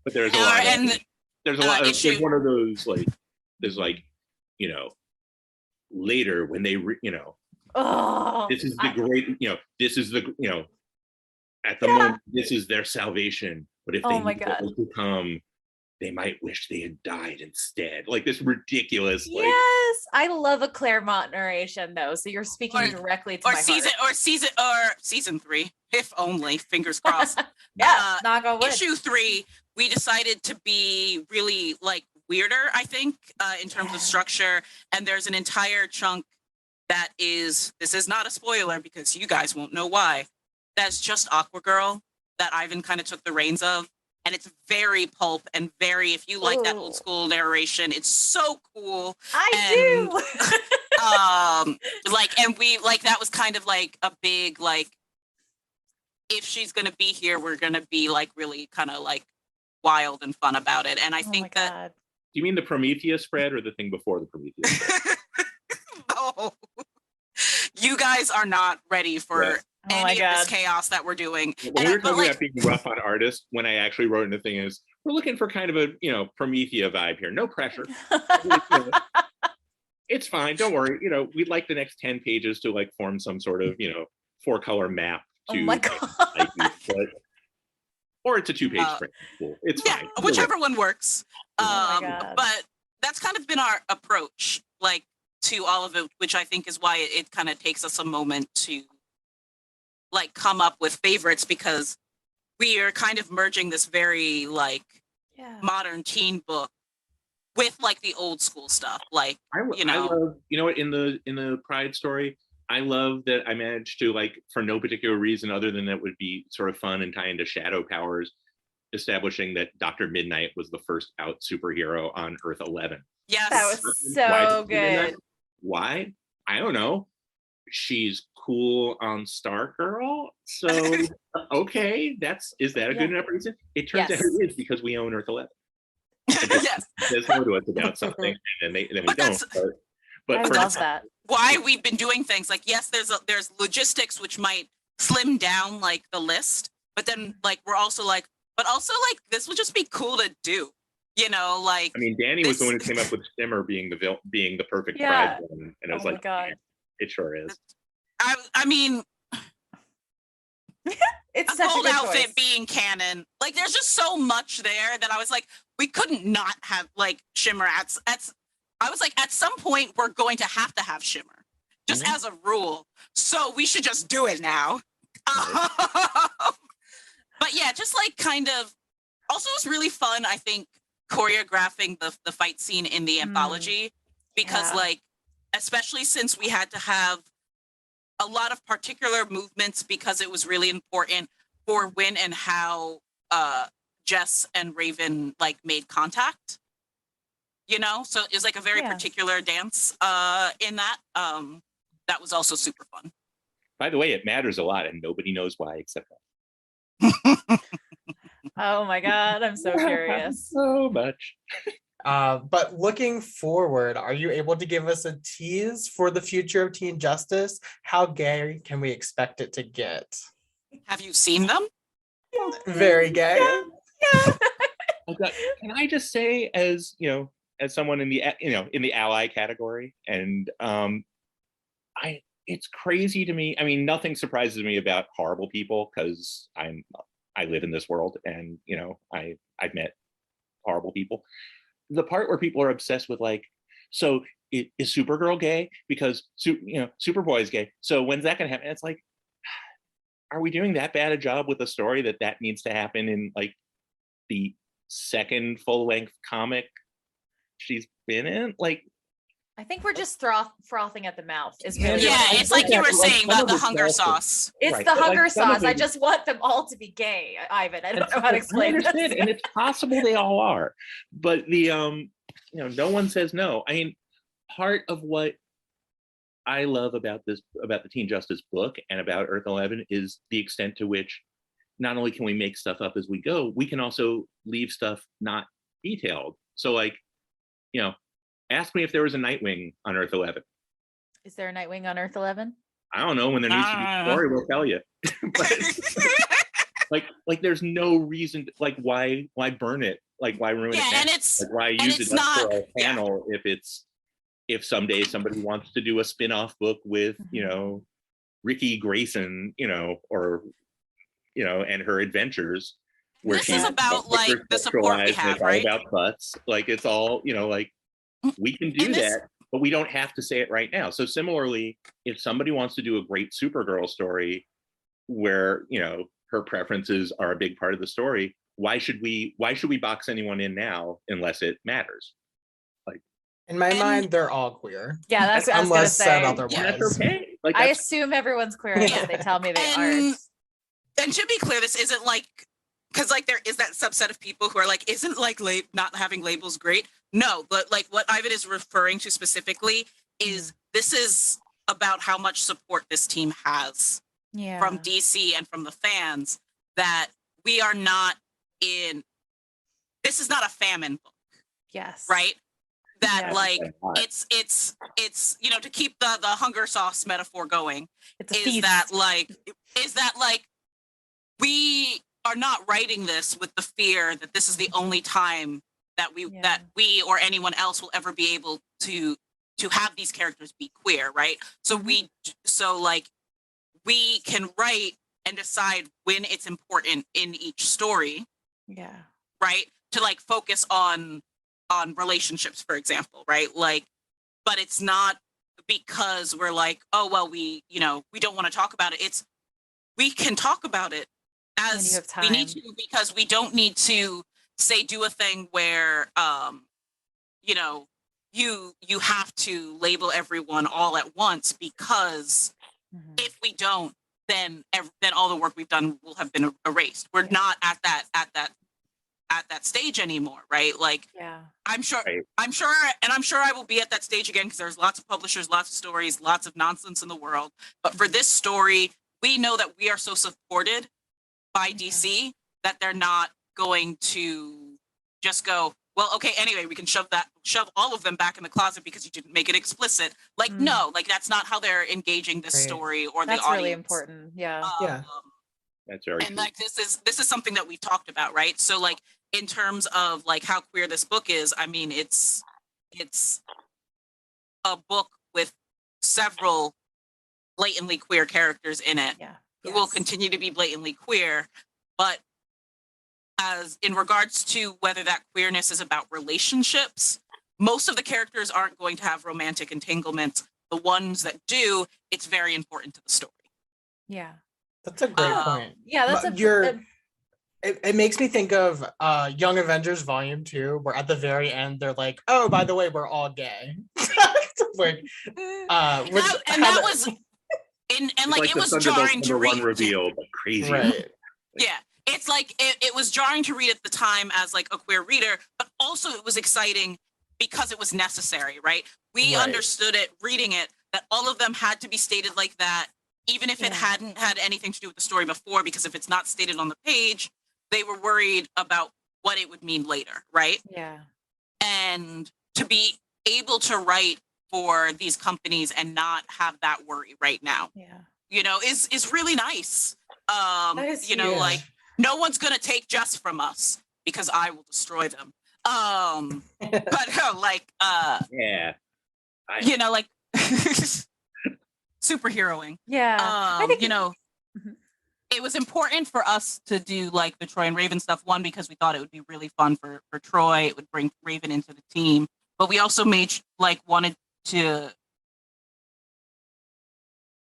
But there's a lot of, there's a lot of, there's one of those like, there's like, you know, later when they, you know, this is the great, you know, this is the, you know, at the moment, this is their salvation. But if they need to come, they might wish they had died instead. Like this ridiculous. Like, yes, I love a Claremont narration though. So you're speaking directly to my heart. Season 3, if only. Fingers crossed. Yeah, knock on wood. Issue 3, we decided to be really like weirder, I think, in terms of structure. And there's an entire chunk that is, this is not a spoiler because you guys won't know why. That's just Aqua Girl that Ivan kind of took the reins of. And it's very pulp and very, if you like that old school narration, it's so cool. I do. Like, and we, like, that was kind of like a big, like, if she's going to be here, we're going to be like really kind of like wild and fun about it. And I think that. You mean the Prometheus spread or the thing before the Prometheus spread? No. You guys are not ready for any of this chaos that we're doing. When we were talking about being rough on artists, when I actually wrote in the thing is, we're looking for kind of a, you know, Promethea vibe here. No pressure. It's fine. Don't worry. You know, we'd like the next 10 pages to like form some sort of, you know, 4-color map Oh to my God. like, but, or it's a 2-page print. Cool. It's Yeah, fine. whichever one works. Oh my God. But that's kind of been our approach, like, to all of it, which I think is why it kind of takes us a moment to like come up with favorites, because we are kind of merging this very like Yeah. modern teen book with like the old school stuff, like I love, you know what, in the Pride story, I love that I managed to, like, for no particular reason other than that would be sort of fun and tie into shadow powers, establishing that Dr. Midnight was the first out superhero on Earth 11. yes, That was Why so Dr. Midnight? good. Why? I don't know. She's cool on Stargirl, so okay, is that a good enough reason? It turns out Yes. it is, because we own Earth 11. yes. Says no to us about something, and then we But don't. But I for love that. Why we've been doing things like, yes, there's logistics which might slim down like the list, but then like we're also like, but also like this would just be cool to do, you know, like. I mean, Danny was the one who came up with Shimmer being the perfect Pride one, and I was Oh my like, God. yeah, it sure is. I mean, It's a such a gold good outfit choice. being canon, like there's just so much there that I was like, we couldn't not have like Shimmer at I was like, at some point we're going to have Shimmer, just as a rule, so we should just do it now. But yeah, just like kind of also it was really fun, I think, choreographing the fight scene in the anthology, because like, especially since we had to have a lot of particular movements because it was really important for when and how Jess and Raven like made contact, you know, so it was like a very particular dance in that that was also super fun. By the way, it matters a lot, and nobody knows why except us. Oh my God, I'm so curious. So much. But looking forward, are you able to give us a tease for the future of Teen Justice? How gay can we expect it to get? Have you seen them? Very gay. Okay. Can I just say, as you know, as someone in the ally category, and it's crazy to me. I mean, nothing surprises me about horrible people, because I live in this world, and you know, I've met horrible people. The part where people are obsessed with like, so is Supergirl gay because Superboy is gay, so when's that gonna happen? It's like, are we doing that bad a job with a story that needs to happen in like the second full-length comic she's been in? Like, I think we're just frothing at the mouth. Is really It's like you were saying about the hunger sauce. It's right, the hunger like, sauce. I just want them all to be gay, Ivan. I don't know how to explain I understand, this. and it's possible they all are, but the no one says no. I mean, part of what I love about the Teen Justice book and about Earth 11 is the extent to which not only can we make stuff up as we go, we can also leave stuff not detailed. So like, ask me if there was a Nightwing on Earth 11. Is there a Nightwing on Earth 11? I don't know. When there needs to be a story, we'll tell you. But like there's no reason why burn it? Like why ruin it? And it's like why use it for a panel if someday somebody wants to do a spin-off book with Ricky Grayson, or and her adventures. Where this is about like the support we have, right? All about butts. Like it's all like we can do that, but we don't have to say it right now. So similarly, if somebody wants to do a great Supergirl story where her preferences are a big part of the story, why should we box anyone in now unless it matters? Like in my mind, they're all queer. Yeah, that's what I was gonna say. Said otherwise. Yeah, that's okay. Like I assume everyone's queer unless they tell me they aren't. And to be clear, this isn't like, because like there is that subset of people who are like, isn't like not having labels great? No, but like what Ivan is referring to specifically is this is about how much support this team has from DC and from the fans, that we are not in, this is not a famine book. Yes. Right? That like it's to keep the hunger sauce metaphor going, is that like we are not writing this with the fear that this is the only time that we or anyone else will ever be able to have these characters be queer, right? So we can write and decide when it's important in each story, Yeah. right? To like focus on relationships, for example, right? Like, but it's not because we're like, oh well, we don't want to talk about it. It's we can talk about it as we need to, because we don't need to say do a thing where you have to label everyone all at once, because if we don't, then all the work we've done will have been erased. We're not at that stage anymore, right? Like, I'm sure I will be at that stage again, because there's lots of publishers, lots of stories, lots of nonsense in the world. But for this story, we know that we are so supported by DC that they're not going to just go, well, okay, anyway, we can shove all of them back in the closet because you didn't make it explicit. Like, no, like that's not how they're engaging this story or the audience. That's really important. Yeah. That's very and true. Like this is something that we've talked about, right? So like in terms of like how queer this book is, I mean, it's a book with several blatantly queer characters in it who will continue to be blatantly queer, but as in regards to whether that queerness is about relationships, most of the characters aren't going to have romantic entanglements. The ones that do, it's very important to the story. Yeah. That's a great point. Yeah, that's it makes me think of Young Avengers Volume 2, where at the very end they're like, oh, by the way, we're all gay. Like, that was and like it was jarring to read. Reveal, but crazy. Right. Yeah. It's like it was jarring to read at the time as like a queer reader, but also it was exciting because it was necessary, right? We understood it reading it, that all of them had to be stated like that, even if it hadn't had anything to do with the story before, because if it's not stated on the page, they were worried about what it would mean later, right? Yeah. And to be able to write for these companies and not have that worry right now, is really nice. Like, no one's gonna take Jess from us because I will destroy them. But like superheroing. Yeah. I think, it was important for us to do like the Troy and Raven stuff. One, because we thought it would be really fun for Troy. It would bring Raven into the team. But we also wanted to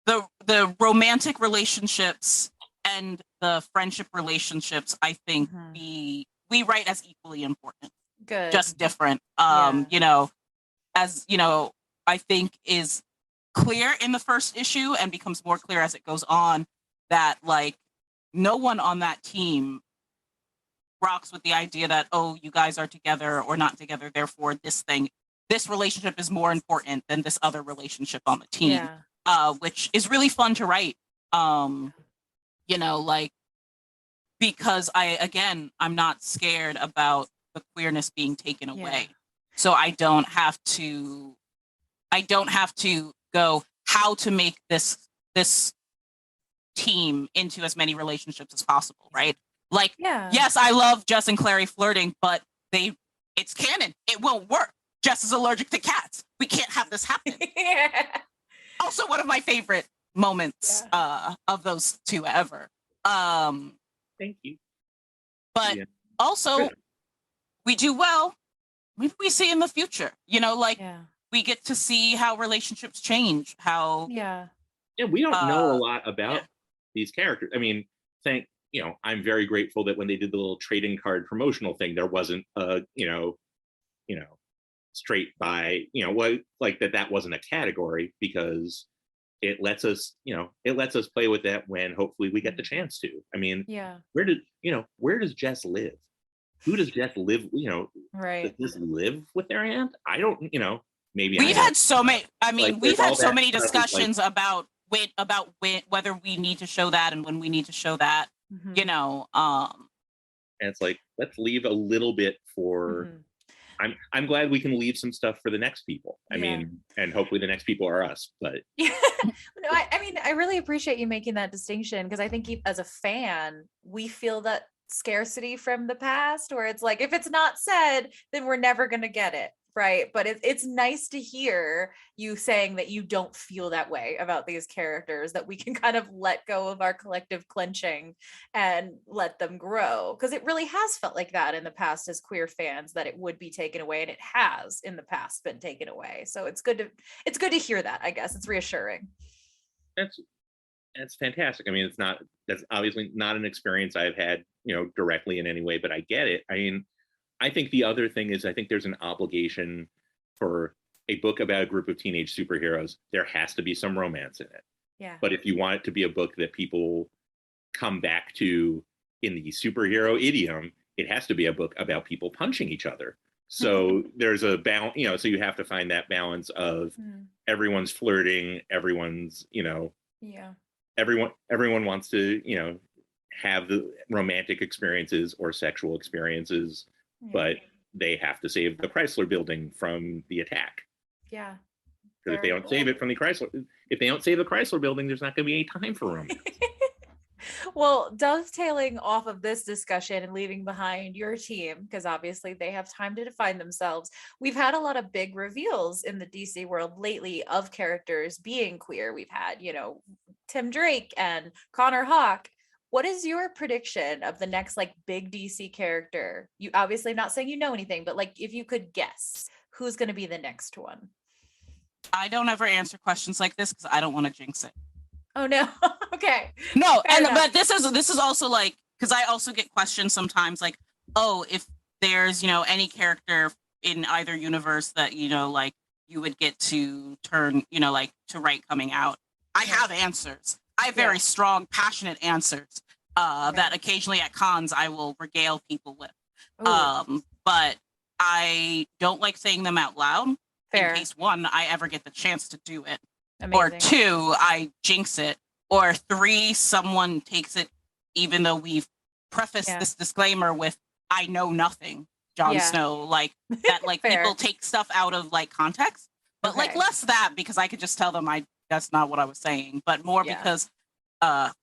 the romantic relationships and the friendship relationships, I think we write as equally important. Good. Just different. I think is clear in the first issue and becomes more clear as it goes on, that like no one on that team rocks with the idea that, oh, you guys are together or not together, therefore this relationship is more important than this other relationship on the team. Which is really fun to write. Because I'm not scared about the queerness being taken away. So I don't have to go how to make this team into as many relationships as possible, right? Like, yes, I love Jess and Clary flirting, but it's canon. It won't work. Jess is allergic to cats. We can't have this happen. Also, one of my favorite moments of those two ever. Thank you. But also, we do well. Maybe we see in the future, we get to see how relationships change, how... we don't know a lot about these characters. I mean, I'm very grateful that when they did the little trading card promotional thing, there wasn't a, straight by, that wasn't a category, because it lets us play with that when hopefully we get the chance to. I mean, where does Jess live? Who does Jess live? Does Jess live with their aunt? I don't, maybe we've had so many. I mean, we've had so many discussions about whether we need to show that and when we need to show that. And it's like, let's leave a little bit for. I'm glad we can leave some stuff for the next people. I mean, and hopefully the next people are us. But no, I mean, I really appreciate you making that distinction, because I think as a fan, we feel that scarcity from the past, where it's like, if it's not said, then we're never going to get it right? But it's nice to hear you saying that you don't feel that way about these characters, that we can kind of let go of our collective clenching and let them grow. Because it really has felt like that in the past as queer fans, that it would be taken away, and it has in the past been taken away. So it's good to hear that, I guess. It's reassuring. That's fantastic. I mean, that's obviously not an experience I've had, directly in any way, but I get it. I mean, I think the other thing is, I think there's an obligation for a book about a group of teenage superheroes. There has to be some romance in it. Yeah. But if you want it to be a book that people come back to in the superhero idiom, it has to be a book about people punching each other. So there's a balance, so you have to find that balance of everyone's flirting, everyone's, Yeah. everyone wants to, have the romantic experiences or sexual experiences, but they have to save the Chrysler building from the attack. Yeah. Because if they don't save it from the Chrysler building, there's not going to be any time for romance. Well, dovetailing off of this discussion and leaving behind your team, because obviously they have time to define themselves, we've had a lot of big reveals in the DC world lately of characters being queer. We've had, Tim Drake and Connor Hawke. What is your prediction of the next big DC character? You obviously not saying you know anything, but if you could guess, who's going to be the next one? I don't ever answer questions like this because I don't want to jinx it. Oh no. Okay. No, Fair enough. but this is also because I also get questions sometimes oh, if there's any character in either universe that you would get to turn to write coming out. I have answers. I have very strong, passionate answers that occasionally at cons I will regale people with. But I don't like saying them out loud. Fair. In case one, I ever get the chance to do it. Amazing. Or two, I jinx it. Or three, someone takes it, even though we've prefaced this disclaimer with, I know nothing, Jon Snow, that people take stuff out of context. But less that, because I could just tell them that's not what I was saying, but more because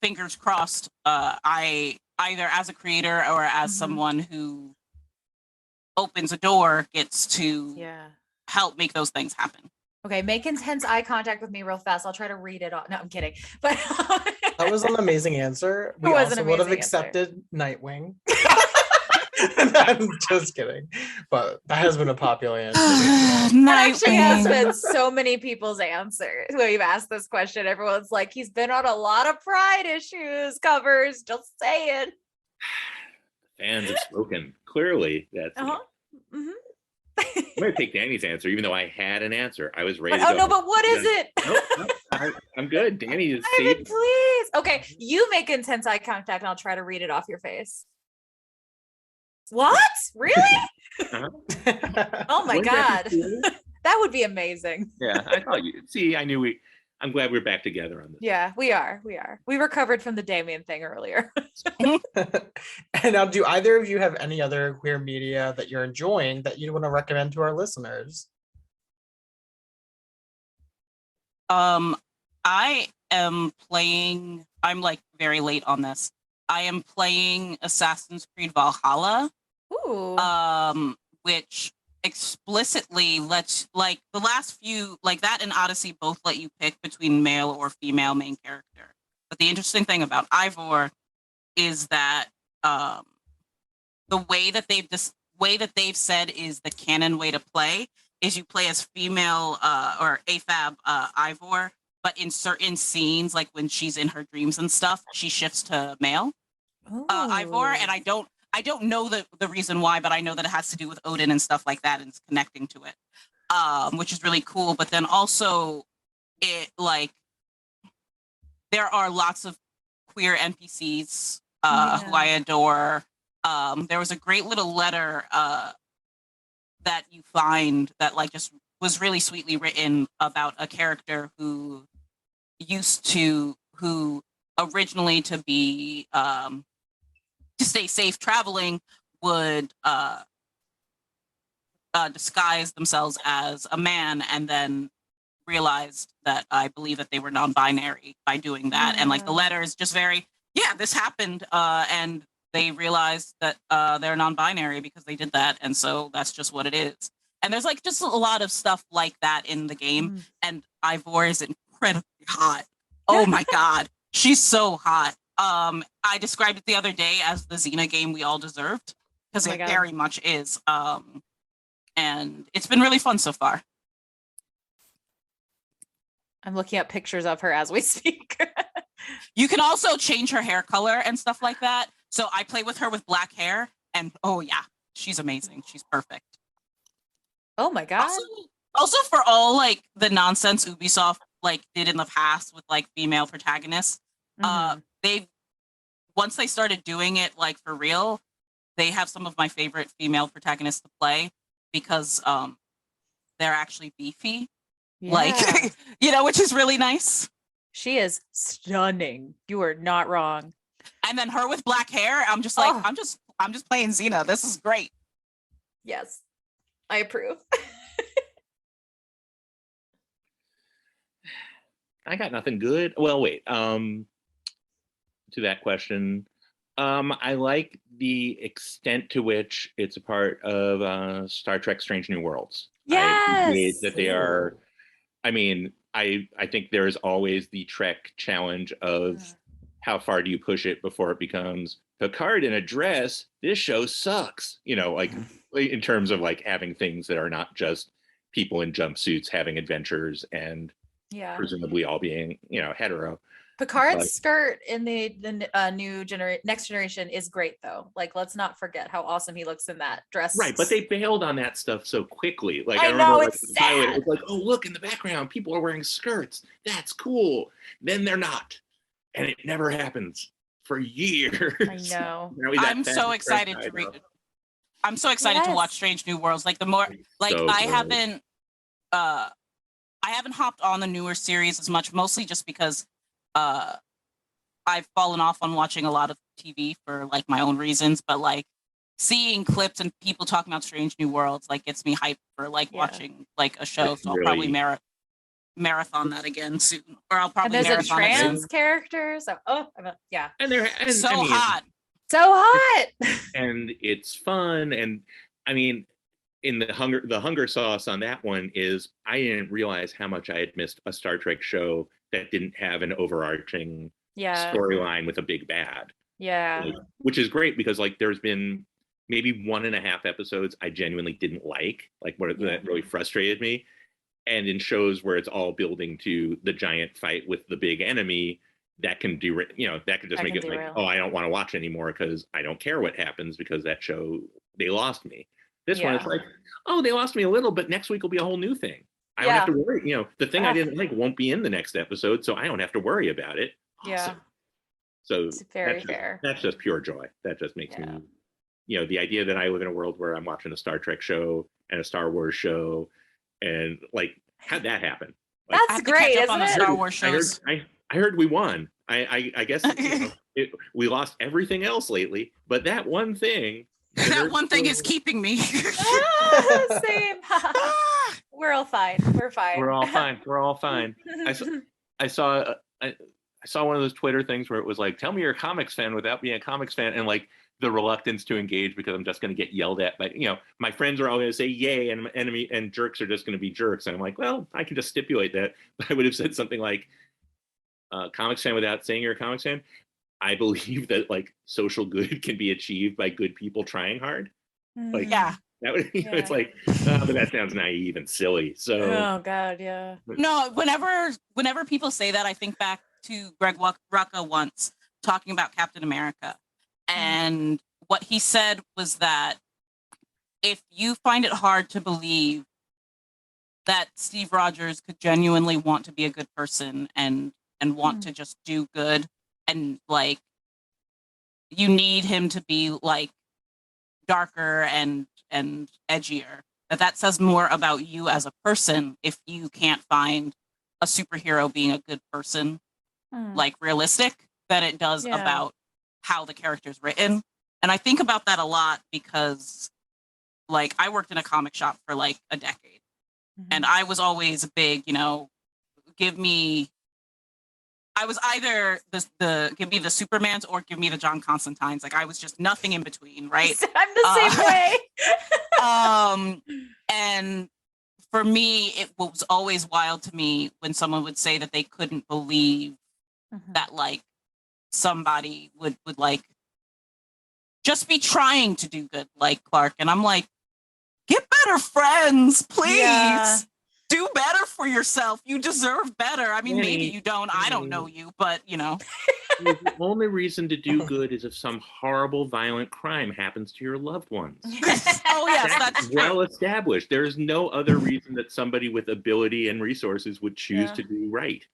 fingers crossed, I either as a creator or as someone who opens a door gets to help make those things happen. Okay, make intense eye contact with me real fast. I'll try to read it all. No, I'm kidding. But that was an amazing answer. We also would have accepted Nightwing. I'm just kidding, but that has been a popular answer. That actually has been so many people's answers when we've asked this question. Everyone's like, he's been on a lot of Pride issues covers. Just saying. Fans have spoken clearly. That's I'm going to take Danny's answer, even though I had an answer. I was ready to go. Oh, no, but what is it? Nope, I'm good. Danny is safe. Please. Okay, you make intense eye contact and I'll try to read it off your face. What? Really? Oh my God. That would be amazing. Yeah, I thought you see, I'm glad we're back together on this. Yeah, we are. We recovered from the Damien thing earlier. And now, do either of you have any other queer media that you're enjoying that you want to recommend to our listeners? I am playing, I'm very late on this. I am playing Assassin's Creed Valhalla. Ooh. Which explicitly lets the last few that and Odyssey both let you pick between male or female main character. But the interesting thing about Ivor is that the way that they've said is the canon way to play is you play as female or AFAB Ivor, but in certain scenes when she's in her dreams and stuff, she shifts to male Ivor, and I don't know the reason why, but I know that it has to do with Odin and stuff like that, and it's connecting to it, which is really cool. But then also, it there are lots of queer NPCs who I adore. There was a great little letter that you find that just was really sweetly written about a character who originally to be to stay safe traveling would disguise themselves as a man, and then realized that I believe that they were non-binary by doing that. And the letter is just very, this happened, and they realized that they're non-binary because they did that, and so that's just what it is. And there's like just a lot of stuff like that in the game. And Ivor is incredibly hot. Oh my God. She's so hot. I described it the other day as the Xena game we all deserved, because it very much is. And it's been really fun so far. I'm looking at pictures of her as we speak. You can also change her hair color and stuff like that. So I play with her with black hair, and oh yeah, she's amazing. She's perfect. Oh my God. Also for all like the nonsense Ubisoft like did in the past with like female protagonists, they once they started doing it like for real, they have some of my favorite female protagonists to play, because they're actually beefy. Yeah. Like, you know, which is really nice. She is stunning. You are not wrong. And then her with black hair, I'm just like, I'm just playing Xena. This is great. Yes, I approve. I got nothing good. Well, wait. To that question, I like the extent to which it's a part of Star Trek: Strange New Worlds. Yes, I appreciate that they are. I mean, I think there is always the Trek challenge of how far do you push it before it becomes Picard in a dress. This show sucks. You know, like in terms of like having things that are not just people in jumpsuits having adventures and presumably all being, you know, hetero. Picard's skirt in the next generation is great though. Like, let's not forget how awesome he looks in that dress. Right, but they bailed on that stuff so quickly. Like I remember, know, like, it's the pilot, sad. it was like, oh look in the background, people are wearing skirts. That's cool. Then they're not, and it never happens for years. I know. I'm so excited to read it. I'm so excited to watch Strange New Worlds. Like the more, like I haven't hopped on the newer series as much, mostly just because I've fallen off on watching a lot of TV for like my own reasons, but like seeing clips and people talking about Strange New Worlds like gets me hyped for like watching like a show. So I'll probably marathon that again soon, or I'll probably and there's a marathon trans character. So yeah, and they're so I mean, hot, so hot, and it's fun. And I mean, in the hunger sauce on that one is I didn't realize how much I had missed a Star Trek show that didn't have an overarching storyline with a big bad. Like, which is great because like there's been maybe 1.5 episodes I genuinely didn't like that really frustrated me. And in shows where it's all building to the giant fight with the big enemy, that can that can just make it like, oh, I don't want to watch anymore because I don't care what happens because that show, they lost me. This one, it's like, oh, they lost me a little, but next week will be a whole new thing. I don't have to worry. You know, the thing I didn't like won't be in the next episode, so I don't have to worry about it. Awesome. So it's very fair. That's just pure joy. That just makes me, you know, the idea that I live in a world where I'm watching a Star Trek show and a Star Wars show, and like, how'd that happen? Like, that's great, isn't it? Star Wars shows. I heard we won. I guess you know, we lost everything else lately, but that one thing. That one thing is keeping me. Same. We're all fine. We're fine. We're all fine. We're all fine. I saw one of those Twitter things where it was like, tell me you're a comics fan without being a comics fan, and like the reluctance to engage because I'm just going to get yelled at. But you know, my friends are all going to say yay, and enemy and jerks are just going to be jerks. And I'm like, well, I can just stipulate that. But I would have said something like, comics fan without saying you're a comics fan. I believe that like social good can be achieved by good people trying hard. Like, that would, it's like, but that sounds naive and silly. So, oh God, yeah. No, whenever people say that, I think back to Greg Rucka once talking about Captain America, and what he said was that if you find it hard to believe that Steve Rogers could genuinely want to be a good person and want to just do good, and like you need him to be like darker and edgier, that says more about you as a person if you can't find a superhero being a good person like realistic than it does about how the character's written. And I think about that a lot because like I worked in a comic shop for like a decade, and I was always a big, you know, give me I was either the give me the Supermans or give me the John Constantines. Like I was just nothing in between, right? I'm the same way. And for me, it was always wild to me when someone would say that they couldn't believe that like somebody would like just be trying to do good like Clark. And I'm like, get better friends, please. Yeah. Do better for yourself. You deserve better. I mean, maybe you don't. I don't know you, but you know. The only reason to do good is if some horrible, violent crime happens to your loved ones. Oh yes, that's true. Well established. There's no other reason that somebody with ability and resources would choose to do right.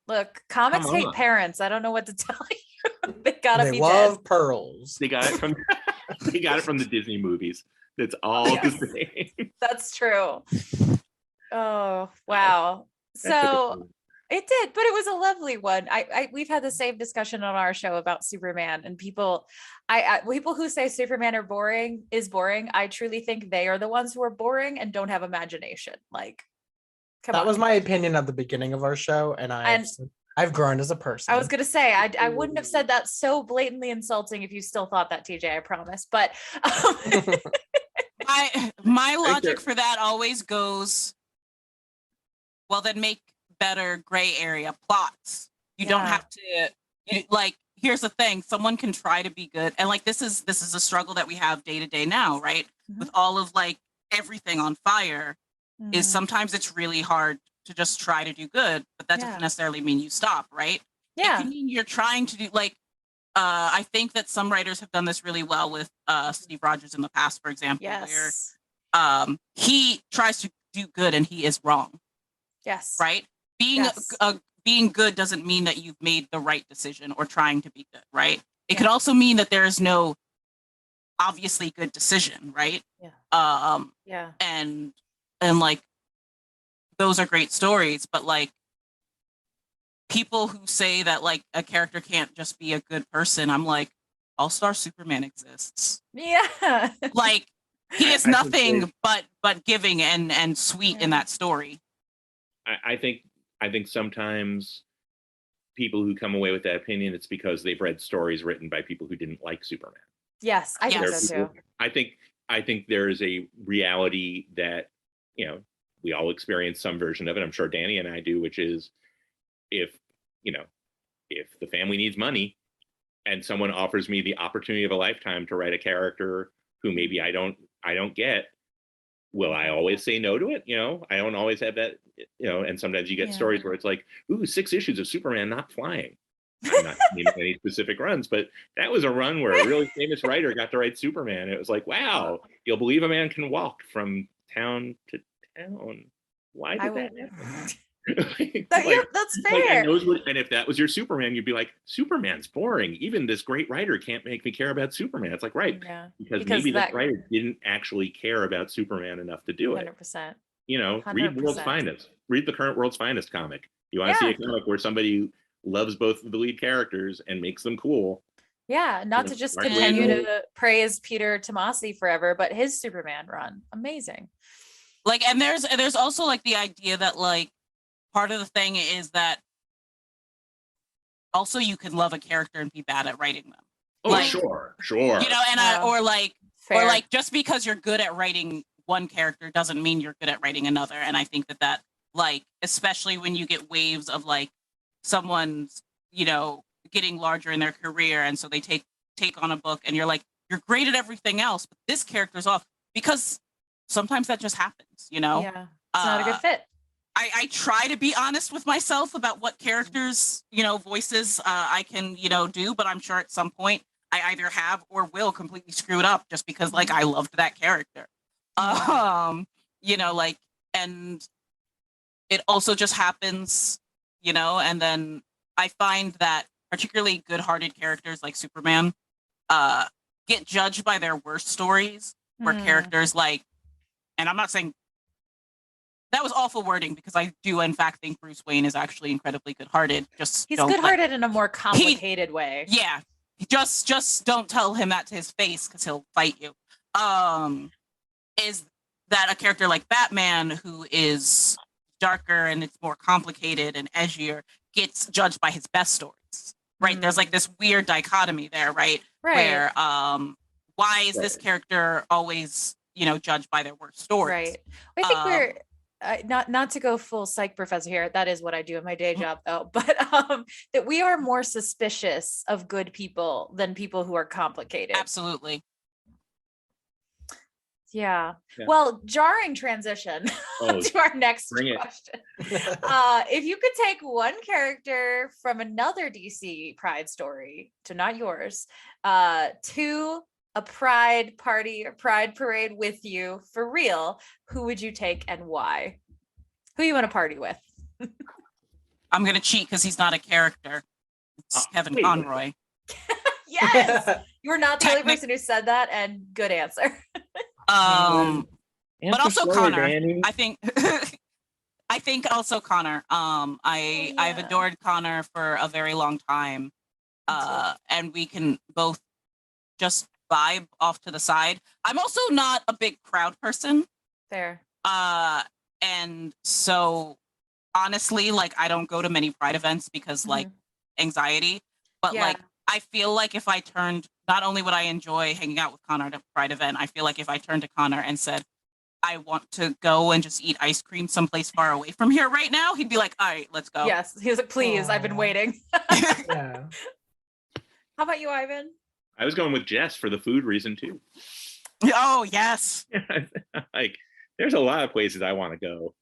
Look, comics Come hate on. parents. I don't know what to tell you. They gotta They be love dead. pearls. They got it from the Disney movies. That's all the same. That's true. Oh wow. That took a So turn. it did, but it was a lovely one. We've had the same discussion on our show about Superman, and people who say Superman is boring. I truly think they are the ones who are boring and don't have imagination. Like, come That on. was my opinion at the beginning of our show, and I've grown as a person. I was gonna say I wouldn't have said that so blatantly insulting if you still thought that, TJ. I promise. But my logic for that always goes, well, then make better gray area plots. You don't have to like. Here's the thing: someone can try to be good, and like this is a struggle that we have day to day now, right? With all of like everything on fire, is sometimes it's really hard to just try to do good, but that doesn't necessarily mean you stop, right? Yeah. It can mean you're trying to do like. I think that some writers have done this really well with Steve Rogers in the past, for example, where he tries to do good and he is wrong. Yes. Right? Being good doesn't mean that you've made the right decision or trying to be good, right? It could also mean that there is no obviously good decision, right? And like those are great stories, but like people who say that like a character can't just be a good person, I'm like, All-Star Superman exists. Yeah. Like he is nothing but giving and sweet in that story. I think sometimes people who come away with that opinion, it's because they've read stories written by people who didn't like Superman. Yes, I think so too. I think there is a reality that, you know, we all experience some version of it. I'm sure Danny and I do, which is if the family needs money and someone offers me the opportunity of a lifetime to write a character who maybe I don't get, will I always say no to it? You know, I don't always have that, you know, and sometimes you get stories where it's like, ooh, 6 issues of Superman not flying. I'm not naming any specific runs, but that was a run where a really famous writer got to write Superman. It was like, wow, you'll believe a man can walk from town to town. Why did that happen? That's fair. And if that was your Superman, you'd be like, Superman's boring. Even this great writer can't make me care about Superman. It's like, right, because maybe that writer didn't actually care about Superman enough to do it. 100%. You know, 100%. read World's Finest. Read the current World's Finest comic. You want to see a comic where somebody loves both of the lead characters and makes them cool. Yeah, not to just continue to praise Peter Tomasi forever, but his Superman run, amazing. Like, and there's also like the idea that like part of the thing is that also you can love a character and be bad at writing them. Oh, like, sure. You know, and or like just because you're good at writing one character doesn't mean you're good at writing another. And I think that like, especially when you get waves of like someone's, you know, getting larger in their career, and so they take on a book, and you're like, you're great at everything else, but this character's off, because sometimes that just happens, you know. Yeah, it's not a good fit. I try to be honest with myself about what characters, you know, voices I can, you know, do, but I'm sure at some point I either have or will completely screw it up just because like I loved that character. You know, like, and it also just happens, you know, and then I find that particularly good-hearted characters like Superman get judged by their worst stories, where characters like, and I'm not saying that was awful wording, because I do in fact think Bruce Wayne is actually incredibly good-hearted. Just he's good-hearted in a more complicated way. Yeah, just don't tell him that to his face, because he'll fight you. Is that a character like Batman, who is darker and it's more complicated and edgier gets judged by his best stories, right? There's like this weird dichotomy there, right? Where why is this character always, you know, judged by their worst stories? Right. I think we're not to go full psych professor here. That is what I do in my day job, though. But that we are more suspicious of good people than people who are complicated. Absolutely. Yeah. Well, jarring transition to our next question. If you could take one character from another DC Pride story, to not yours, to a Pride party or Pride parade with you for real, who would you take and why? Who you want to party with? I'm going to cheat because he's not a character. It's Kevin Conroy. Yes. You were not the only person who said that, and good answer. But also Connor. I think I think also Connor. I've adored Connor for a very long time. And we can both just vibe off to the side. I'm also not a big crowd person. Fair. And so honestly, like I don't go to many Pride events because like anxiety, but like I feel like if I turned, not only would I enjoy hanging out with Connor at a Pride event, I feel like if I turned to Connor and said, I want to go and just eat ice cream someplace far away from here right now, he'd be like, all right, let's go. Yes. He was like, please, I've been waiting. Yeah. How about you, Ivan? I was going with Jess for the food reason too. Oh, yes. Like, there's a lot of places I want to go.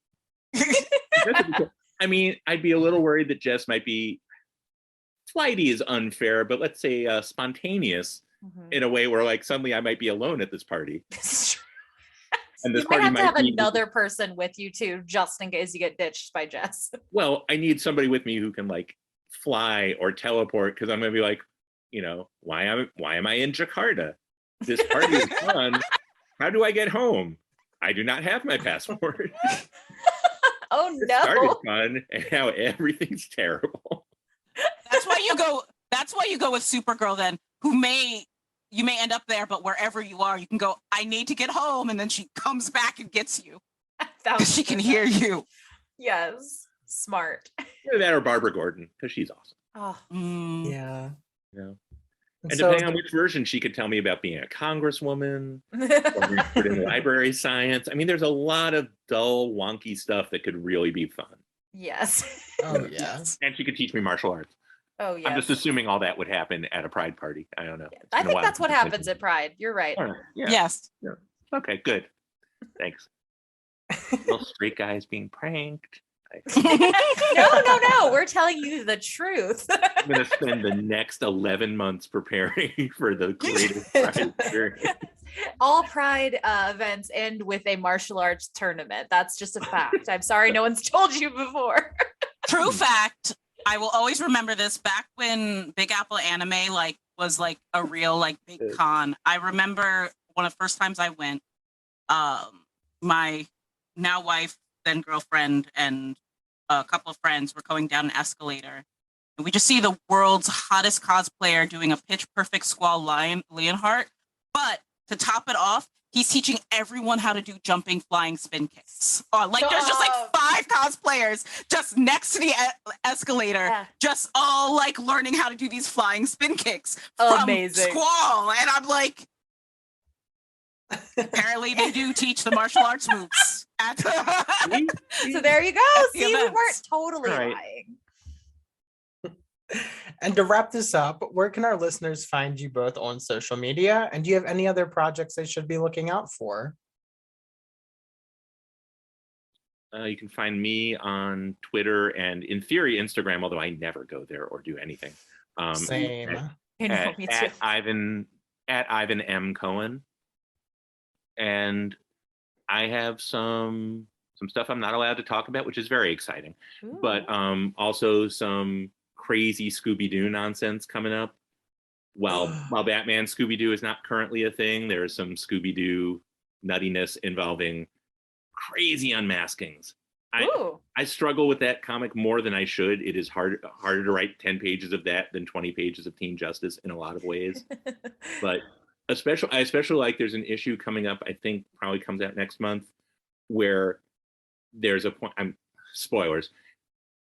I mean, I'd be a little worried that Jess might be, flighty is unfair, but let's say spontaneous in a way where like suddenly I might be alone at this party. And this you might party have to have another person with you too, just in case you get ditched by Jess. Well, I need somebody with me who can like fly or teleport, because I'm gonna be like, you know, why am I in Jakarta? This party is fun. How do I get home? I do not have my passport. Oh no! It started fun, and now everything's terrible. That's why you go with Supergirl then, you may end up there, but wherever you are, you can go, I need to get home, and then she comes back and gets you. She can hear you. Yes. Smart. Either that or Barbara Gordon, because she's awesome. Oh. Yeah. Yeah. And depending on which version, she could tell me about being a congresswoman or put in library science. I mean, there's a lot of dull, wonky stuff that could really be fun. Yes. Oh, yeah. And she could teach me martial arts. Oh, yeah. I'm just assuming all that would happen at a Pride party. I don't know. Yeah. I think that's what happens at Pride. You're right. Right. Yeah. Yes. Yeah. Okay, good. Thanks. Little straight guys being pranked. No. We're telling you the truth. I'm going to spend the next 11 months preparing for the greatest Pride experience. All Pride events end with a martial arts tournament. That's just a fact. I'm sorry no one's told you before. True fact. I will always remember this. Back when Big Apple Anime was a real big con. I remember one of the first times I went. My now wife, then girlfriend, and a couple of friends were going down an escalator, and we just see the world's hottest cosplayer doing a pitch perfect Squall Leonhardt. But to top it off, he's teaching everyone how to do jumping, flying, spin kicks. There's just 5 cosplayers just next to the escalator, just all learning how to do these flying spin kicks from Amazing. Squall. And I'm like, apparently they do teach the martial arts moves. So there you go. See, we weren't totally lying. And to wrap this up, where can our listeners find you both on social media? And do you have any other projects they should be looking out for? You can find me on Twitter and, in theory, Instagram, although I never go there or do anything. Same. At Ivan M. Cohen. And I have some stuff I'm not allowed to talk about, which is very exciting. Ooh. But also some crazy Scooby-Doo nonsense coming up. While Batman Scooby-Doo is not currently a thing, there is some Scooby-Doo nuttiness involving crazy unmaskings. I struggle with that comic more than I should. It is harder to write 10 pages of that than 20 pages of Teen Justice in a lot of ways. But I especially like there's an issue coming up, I think probably comes out next month, where there's a point, spoilers,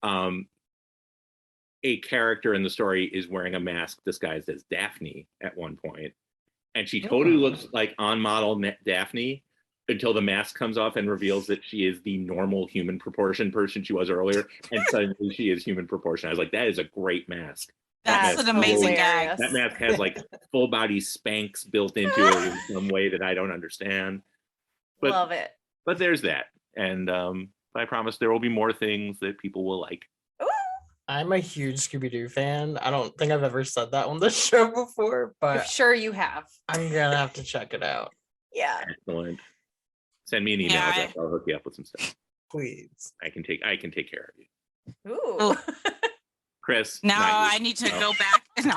a character in the story is wearing a mask disguised as Daphne at one point, and she totally looks like on model Daphne until the mask comes off and reveals that she is the normal human proportion person she was earlier, and suddenly she is human proportion. I was like, that is a great mask. That's an amazing gag. That mask has like full body Spanx built into it in some way that I don't understand. But, love it. But there's that, and I promise there will be more things that people will like. Ooh. I'm a huge Scooby-Doo fan. I don't think I've ever said that on the show before, but I'm sure you have. I'm gonna have to check it out. Yeah. Excellent. Send me an email. I'll hook you up with some stuff. Please. I can take care of you. Ooh. Chris. Now I need to go back. No.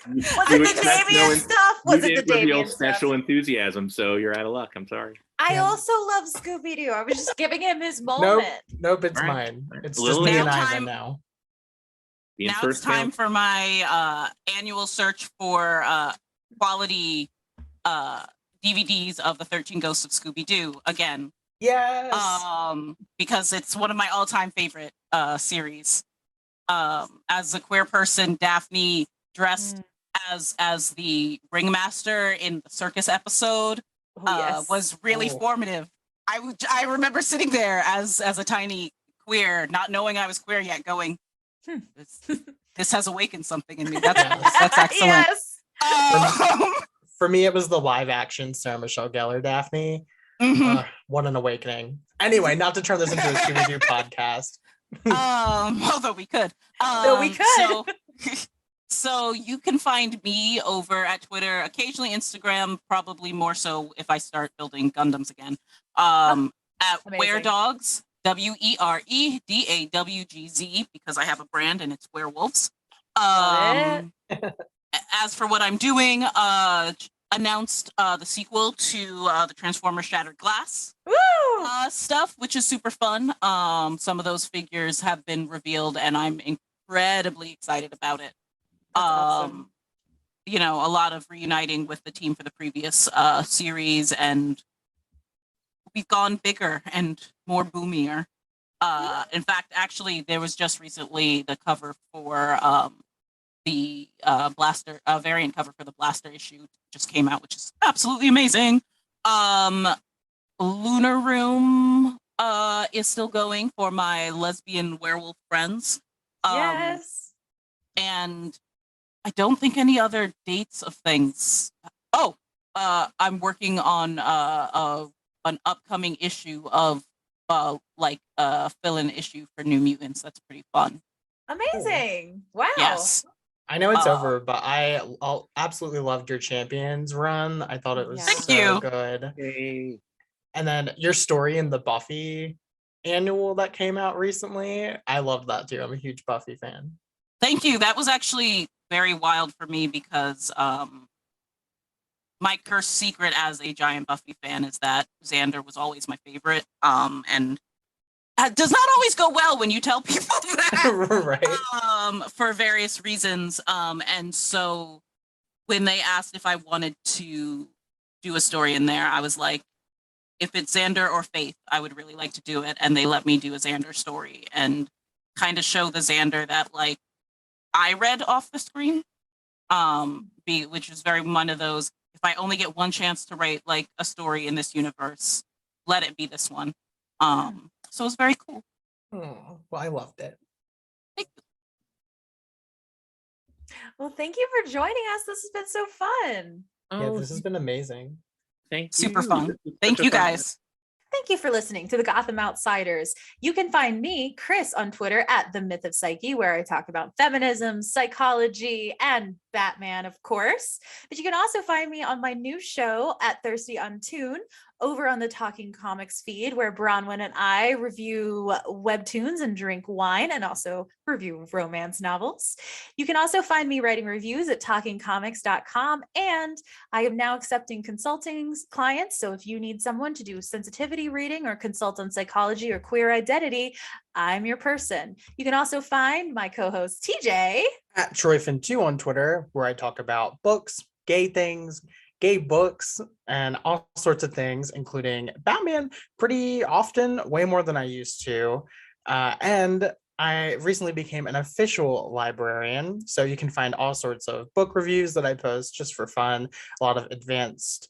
Was it the Damien stuff? Was it the Damien stuff? Special enthusiasm, so you're out of luck. I'm sorry. I also love Scooby-Doo. I was just giving him his moment. Nope, it's Right. mine. It's Lily. just me and Now Ivan now. Now it's time for my annual search for quality DVDs of the 13 Ghosts of Scooby-Doo again. Yes. Because it's one of my all-time favorite series. As a queer person, Daphne dressed as the ringmaster in the circus episode was really formative. I remember sitting there as a tiny queer, not knowing I was queer yet, going, this has awakened something in me. That's excellent. Yes. For me, it was the live action Sarah Michelle Gellar Daphne. What an awakening. Anyway, not to turn this into a Scooby-Doo podcast. Although we could. So you can find me over at Twitter, occasionally Instagram, probably more so if I start building Gundams again. At WereDogs, WereDawgz, because I have a brand and it's werewolves. As for what I'm doing, announced the sequel to the Transformers Shattered Glass stuff, which is super fun. Some of those figures have been revealed and I'm incredibly excited about it. Awesome. You know, a lot of reuniting with the team for the previous series, and we've gone bigger and more boomier. In fact, actually, there was just recently the cover for the Blaster variant cover for the Blaster issue just came out, which is absolutely amazing. Lunar Room is still going for my lesbian werewolf friends. Yes. And I don't think any other dates of things. I'm working on an upcoming issue of fill-in issue for New Mutants. That's pretty fun. Amazing. Wow. Yes. I know it's over, but I'll absolutely loved your Champions run. I thought it was good. Hey. And then your story in the Buffy annual that came out recently, I loved that too. I'm a huge Buffy fan. Thank you. That was actually very wild for me because my cursed secret as a giant Buffy fan is that Xander was always my favorite. And it does not always go well when you tell people that. Right. For various reasons. And so when they asked if I wanted to do a story in there, I was like, if it's Xander or Faith, I would really like to do it. And they let me do a Xander story and kind of show the Xander that like I read off the screen, which is very one of those, if I only get one chance to write like a story in this universe, let it be this one. So it was very cool. Oh, well, I loved it. Thank you. Well, thank you for joining us. This has been so fun. Yeah, this has been amazing. Thank Super you. fun. Thank you guys. Thank you for listening to the Gotham Outsiders. You can find me, Chris, on Twitter at The Myth of Psyche, where I talk about feminism, psychology, and Batman, of course. But you can also find me on my new show at Thirsty on Toon, over on the Talking Comics feed, where Bronwyn and I review webtoons and drink wine, and also review romance novels. You can also find me writing reviews at talkingcomics.com, and I am now accepting consulting clients. So if you need someone to do sensitivity reading or consult on psychology or queer identity, I'm your person. You can also find my co-host TJ at Troyfin2 on Twitter, where I talk about books, gay things, gay books, and all sorts of things, including Batman pretty often, way more than I used to. And I recently became an official librarian. So you can find all sorts of book reviews that I post just for fun, a lot of advanced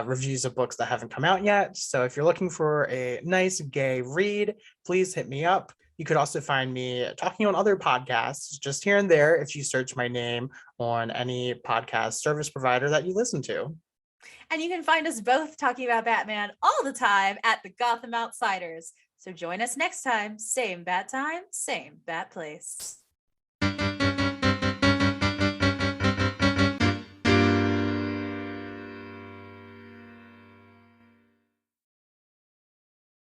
reviews of books that haven't come out yet. So if you're looking for a nice gay read, please hit me up. You could also find me talking on other podcasts just here and there if you search my name on any podcast service provider that you listen to. And you can find us both talking about Batman all the time at the Gotham Outsiders. So join us next time. Same bat time, same bat place.